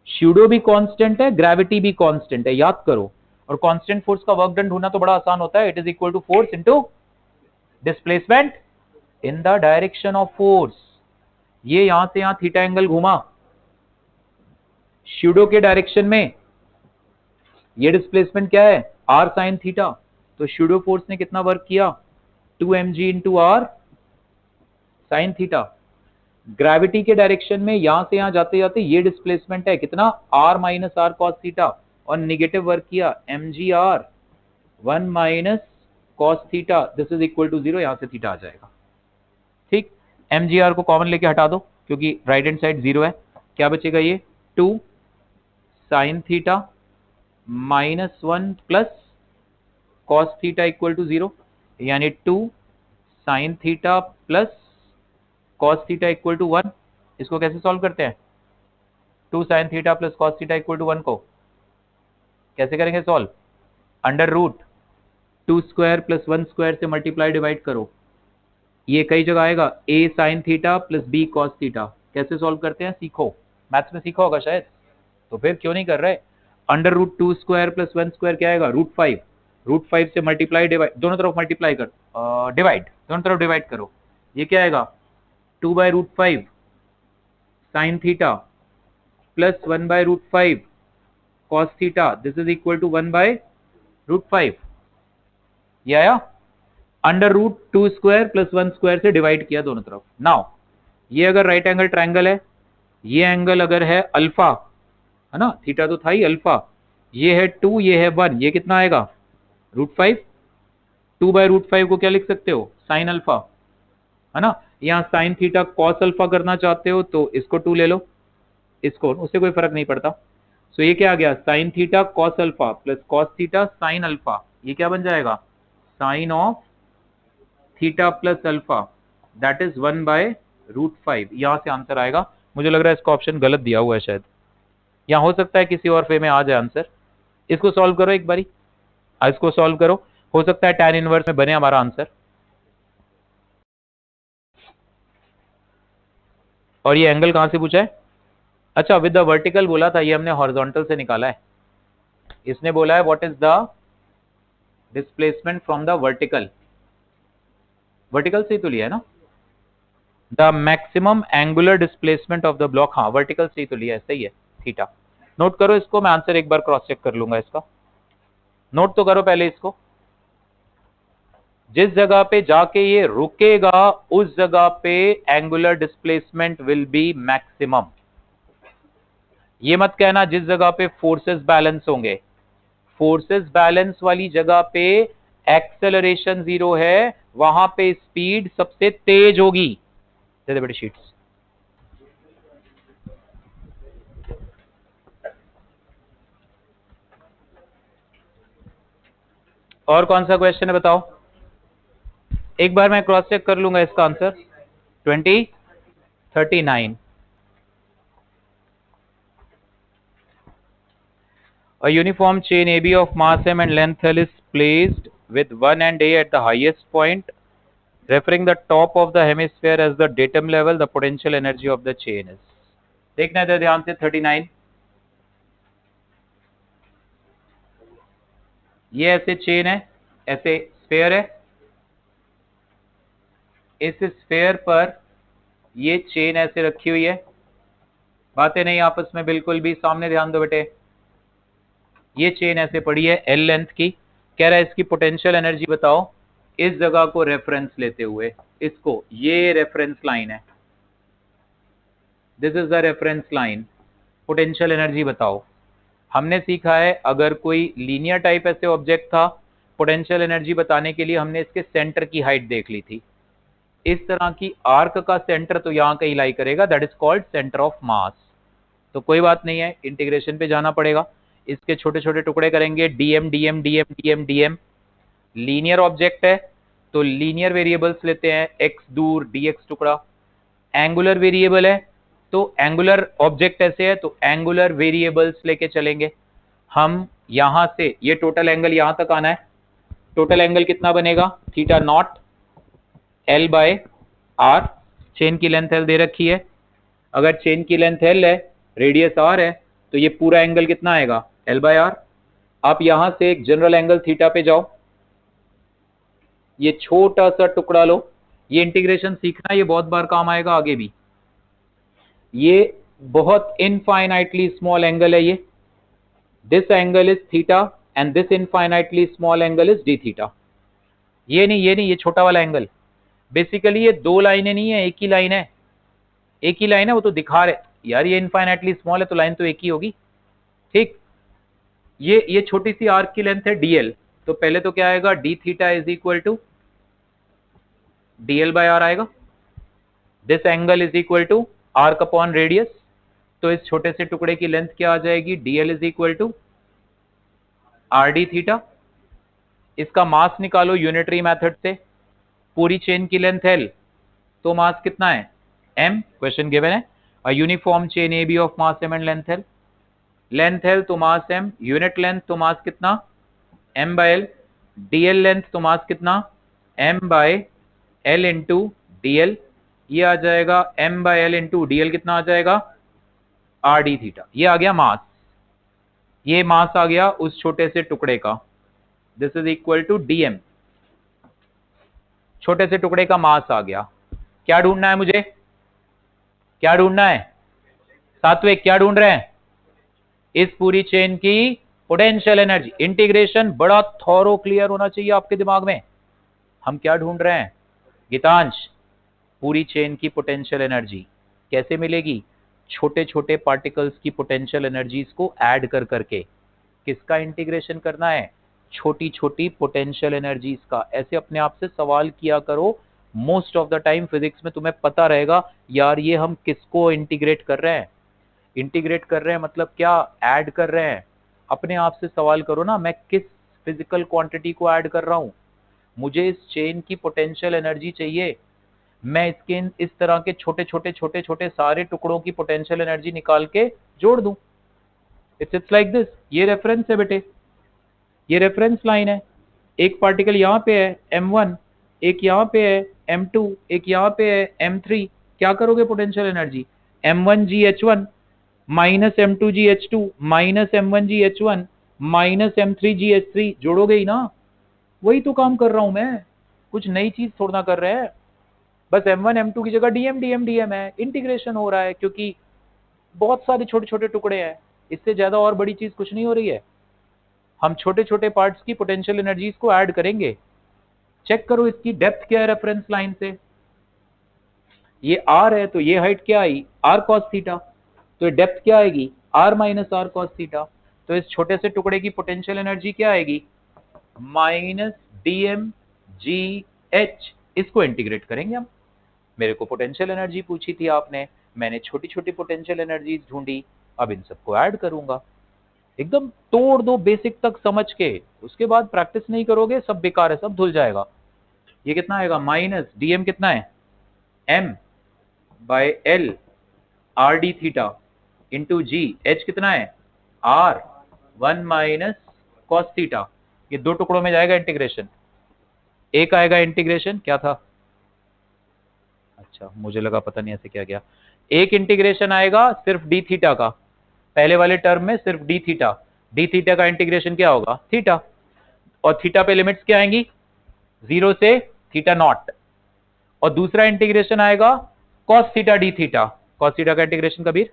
स्यूडो भी कांस्टेंट है, ग्रेविटी भी कांस्टेंट है, याद करो। और कांस्टेंट फोर्स का वर्क डन ढूंढना तो बड़ा आसान होता है, it is equal to force into displacement in the direction of force. ये यहां से यहां थीटा एंगल घुमा स्यूडो के डायरेक्शन में, ये डिस्प्लेसमेंट क्या है, r sin थीटा। तो स्यूडो फोर्स ने कितना वर्क किया, 2mg into r sin theta. Gravity के डायरेक्शन में यहां से यहां जाते जाते ये डिस्प्लेसमेंट है कितना, r minus r cos theta, और निगेटिव वर्क किया mg r 1 minus cos theta, this is equal to 0, यहां से थीटा आ जाएगा। ठीक, mg r को कॉमन लेके हटा दो क्योंकि राइट हैंड साइड 0 है। क्या बचेगा, ये 2 sin theta minus 1 plus cos theta equal to 0, यानी 2 sin theta plus cos theta equal to 1। इसको कैसे सॉल्व करते हैं, 2 sin theta plus cos theta equal to 1 को कैसे करेंगे solve, under root 2 square plus 1 square से मल्टीप्लाई डिवाइड करो। ये कई जगह आएगा, a sin theta plus b cos theta. कैसे सॉल्व करते हैं सीखो, मैथ्स में सीखा होगा शायद, तो फिर क्यों नहीं कर रहे। Under root 2 square plus 1 square क्या आएगा, √5, √5 से मल्टीप्लाई डिवाइड, दोनों तरफ मल्टीप्लाई कर, डिवाइड, दोनों तरफ डिवाइड करो। ये क्या आएगा, 2/√5 sin theta plus 1/√5 cos theta, this is equal to 1/√5। ये आया, under root 2 square plus 1 square से डिवाइड किया दोनों तरफ। नाउ ये अगर राइट एंगल ट्रायंगल है, ये एंगल अगर है अल्फा, है ना, थीटा तो था ही, अल्फा, ये है 2, ये है 1, ये कितना आएगा, √5। 2/√5 को क्या लिख सकते हो, साइन अल्फा, है ना। यहाँ साइन थीटा कॉस अल्फा करना चाहते हो तो इसको 2 ले लो, इसको, उससे कोई फर्क नहीं पड़ता। सो ये क्या आ गया, sine theta cos alpha plus cos theta sine alpha, ये क्या बन जाएगा, sine of theta plus alpha, that is 1/√5। यहां से आंसर आएगा। मुझे लग रहा है इसका ऑप्शन गलत दिया हुआ है शायद, या हो सकता है किसी और वे में आ जाए आंसर। इसको सॉल्व करो एक बारी, इसको सॉल्व करो, हो सकता है tan इनवर्स में बने हमारा आंसर। और ये एंगल कहां से पूछा है, अच्छा विद द वर्टिकल बोला था, ये हमने हॉरिजॉन्टल से निकाला है। इसने बोला है what is the displacement from the vertical, vertical से ही तो लिया है ना, the maximum angular displacement of the block, हाँ वर्टिकल से ही तो लिया है, सही है, थीटा। नोट करो इसको, मैं आंसर एक बार क्रॉस चेक कर लूंगा इसका, नोट तो करो पहले इसको। जिस जगह पे जाके ये रुकेगा उस जगह पे angular displacement will be maximum. ये मत कहना जिस जगह पे फोर्सेस बैलेंस होंगे, फोर्सेस बैलेंस वाली जगह पे एक्सेलरेशन 0 है, वहां पे स्पीड सबसे तेज होगी। दे दे बेटे शीट्स। और कौन सा क्वेश्चन है बताओ, एक बार मैं क्रॉस चेक कर लूंगा इसका answer. 2039, a uniform chain AB of mass m and length L is placed with 1 and A at the highest point, referring the top of the hemisphere as the datum level, the potential energy of the chain is। देखना है ध्यान से 39, ये ऐसे chain है, ऐसे sphere है, इस स्फेयर पर ये चेन ऐसे रखी हुई है, बातें नहीं आपस में बिल्कुल भी, सामने ध्यान दो बेटे, ये चेन ऐसे पड़ी है L लेंथ की, कह रहा है इसकी पोटेंशियल एनर्जी बताओ, इस जगह को रेफरेंस लेते हुए, इसको, ये रेफरेंस लाइन है, this is the reference line, potential energy बताओ। हमने सीखा है अगर कोई लीनियर टाइप ऐसे ऑब्जेक्ट था, पोटेंशियल एनर्जी बताने के लिए हमने इसके सेंटर की हाइट देख ली थी। इस तरह की आर्क का सेंटर तो यहां कहीं लाई करेगा, that is called centre of mass. तो कोई बात नहीं है, इंटीग्रेशन पे जाना पड़ेगा, इसके छोटे छोटे टुकड़े करेंगे, DM DM DM DM DM. Linear object है तो लीनियर वेरिएबल्स लेते हैं, एक्स दूर डीएक्स टुकड़ा। एंगुलर वेरिएबल है तो एंगुलर ऑब्जेक्ट ऐसे है तो एंगुलर वेरिएबल्स लेके चलेंगे हम। यहां से ये टोटल एंगल यहां तक आना है, टोटल एंगल कितना बनेगा, theta not L by R. Chain की लेंथ L दे रखी है, अगर चेन की लेंथ L है, रेडियस R है, तो ये पूरा एंगल कितना आएगा, L बाय आर। आप यहां से एक जनरल एंगल थीटा पे जाओ, ये छोटा सा टुकड़ा लो, ये इंटीग्रेशन सीखना, ये बहुत बार काम आएगा आगे भी। ये बहुत इनफाइनाइटली स्मॉल एंगल है, ये this angle is theta and this infinitely small angle is D theta. ये नहीं, ये छोटा वाला एंगल। बेसिकली ये दो लाइनें नहीं है, एक ही लाइन है, एक ही लाइन है, वो तो दिखा रहे यार, ये इनफाइनाइटली स्मॉल है तो लाइन तो एक ही होगी, ठीक। ये छोटी सी आर्क की लेंथ है डीएल, तो पहले तो क्या आएगा, D theta is equal to dL by R आएगा। This angle is equal to arc upon radius, तो इस छोटे से टुकड़े की लेंथ क्या आ जाएगी, DL is equal to R D theta. इसका मास निकालो यूनिटरी मेथड से, पूरी चेन की लेंथ एल, तो मास कितना है m, क्वेश्चन गिवन है, a uniform chain A B of mass m and length L, length L तो मास m, यूनिट लेंथ तो मास कितना m by L, DL length तो मास कितना m by L into DL, ये आ जाएगा m by L into DL, कितना आ जाएगा आर डी थीटा। ये आ गया मास, ये मास आ गया उस छोटे से टुकड़े का, this is equal to DM, छोटे से टुकड़े का मास आ गया। क्या ढूंढना है मुझे, क्या ढूंढना है सात्विक, क्या ढूंढ रहे हैं, इस पूरी चेन की पोटेंशियल एनर्जी। इंटीग्रेशन बड़ा थॉरो क्लियर होना चाहिए आपके दिमाग में। हम क्या ढूंढ रहे हैं गीतांश, पूरी चेन की पोटेंशियल एनर्जी कैसे मिलेगी, छोटे छोटे पार्टिकल्स की पोटेंशियल एनर्जीज को ऐड कर करके। किसका इंटीग्रेशन करना है, छोटी छोटी पोटेंशियल एनर्जीज का। ऐसे अपने आप से सवाल किया करो, most of the time physics में तुम्हें पता रहेगा यार ये हम किसको इंटीग्रेट कर रहे हैं। इंटीग्रेट कर रहे हैं मतलब क्या, ऐड कर रहे हैं। अपने आप से सवाल करो ना, मैं किस फिजिकल क्वांटिटी को ऐड कर रहा हूं, मुझे इस चेन की पोटेंशियल एनर्जी चाहिए, मैं इसके इस तरह के छोटे छोटे छोटे छोटे सारे टुकड़ों की पोटेंशियल एनर्जी निकाल के जोड़ दूं। It's like this. ये रेफरेंस है बेटे, ये रेफरेंस लाइन है। एक पार्टिकल यहाँ पे है m1, एक यहाँ पे है m2, एक यहाँ पे है m3। क्या करोगे potential energy, m1gh1 minus m2gh2 minus m1gh1 minus m3gh3 जोड़ोगे ही ना। वही तो काम कर रहा हूं मैं, कुछ नई चीज थोड़ा कर रहे हैं। बस m1 m2 की जगह dm dm dm है, इंटीग्रेशन हो रहा है क्योंकि बहुत सारे छोटे छोटे टुकड़े हैं। इससे ज्यादा और बड़ी चीज कुछ नहीं हो रही है। हम छोटे छोटे पार्ट्स की पोटेंशियल एनर्जीज को ऐड करेंगे। चेक करो इसकी डेप्थ क्या है रेफरेंस लाइन से, ये r है तो ये हाइट क्या आई r cos थीटा, तो ये डेप्थ क्या आएगी r minus r cos theta. तो इस छोटे से टुकड़े की पोटेंशियल एनर्जी क्या आएगी, माइनस dm g h। इसको इंटीग्रेट करेंगे हम। मेरे को पोटेंशियल एनर्जी पूछी थी आपने, मैंने छोटी छोटी पोटेंशियल एनर्जीज ढूंढी, अब इन सबको ऐड करूंगा। एकदम तोड़ दो बेसिक तक समझ के, उसके बाद प्रैक्टिस नहीं करोगे सब बेकार है, सब धुल जाएगा। ये कितना आएगा, माइनस dm कितना है m by l r d theta into g, h कितना है r 1 माइनस कॉस थीटा। ये दो टुकड़ों में जाएगा इंटीग्रेशन, एक आएगा इंटीग्रेशन क्या था, अच्छा मुझे लगा पता नहीं ऐसे क्या गया। एक इंटीग्रेशन आएगा सिर्फ डी थीटा का, पहले वाले टर्म में सिर्फ डी थीटा, डी थीटा का इंटीग्रेशन क्या होगा थीटा, और थीटा पे लिमिट्स क्या आएंगी 0 से थीटा नॉट। और दूसरा इंटीग्रेशन आएगा cos theta D theta, cos theta का इंटीग्रेशन कबीर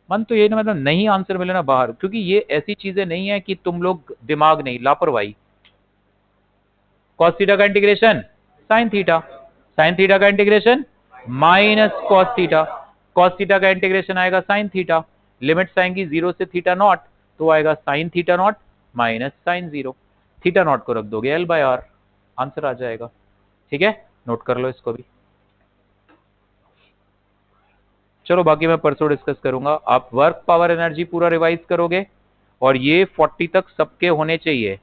मन तो ये ना, मतलब नहीं आंसर मिले ना बाहर, क्योंकि ये ऐसी चीजें नहीं है कि तुम लोग दिमाग नहीं, लापरवाही। कॉस थीटा का integration sine theta, sine theta का integration minus cos theta, cos theta का इंटीग्रेशन आएगा साइन थीटा, लिमिट्स आएंगी 0 से थीटा नॉट, तो आएगा sine theta naught minus sine 0। Theta naught को रख दोगे l बाय आर, आंसर आ जाएगा। ठीक है, नोट कर लो इसको भी। चलो बाकी मैं परसों डिस्कस करूंगा। आप वर्क पावर एनर्जी पूरा रिवाइज करोगे और ये 40 तक सबके होने चाहिए।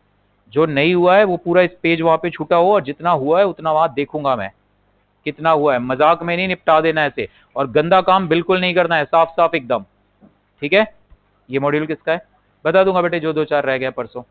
जो नहीं हुआ है वो पूरा इस पेज वहां पे छूटा हो, और जितना हुआ है उतना वहां देखूंगा मैं कितना हुआ है। मजाक में नहीं निपटा देना ऐसे, और गंदा काम बिल्कुल नहीं करना है, साफ साफ एकदम। ठीक है, ये मॉड्यूल किसका है बता दूंगा बेटे, जो 2-4 रह गया परसों।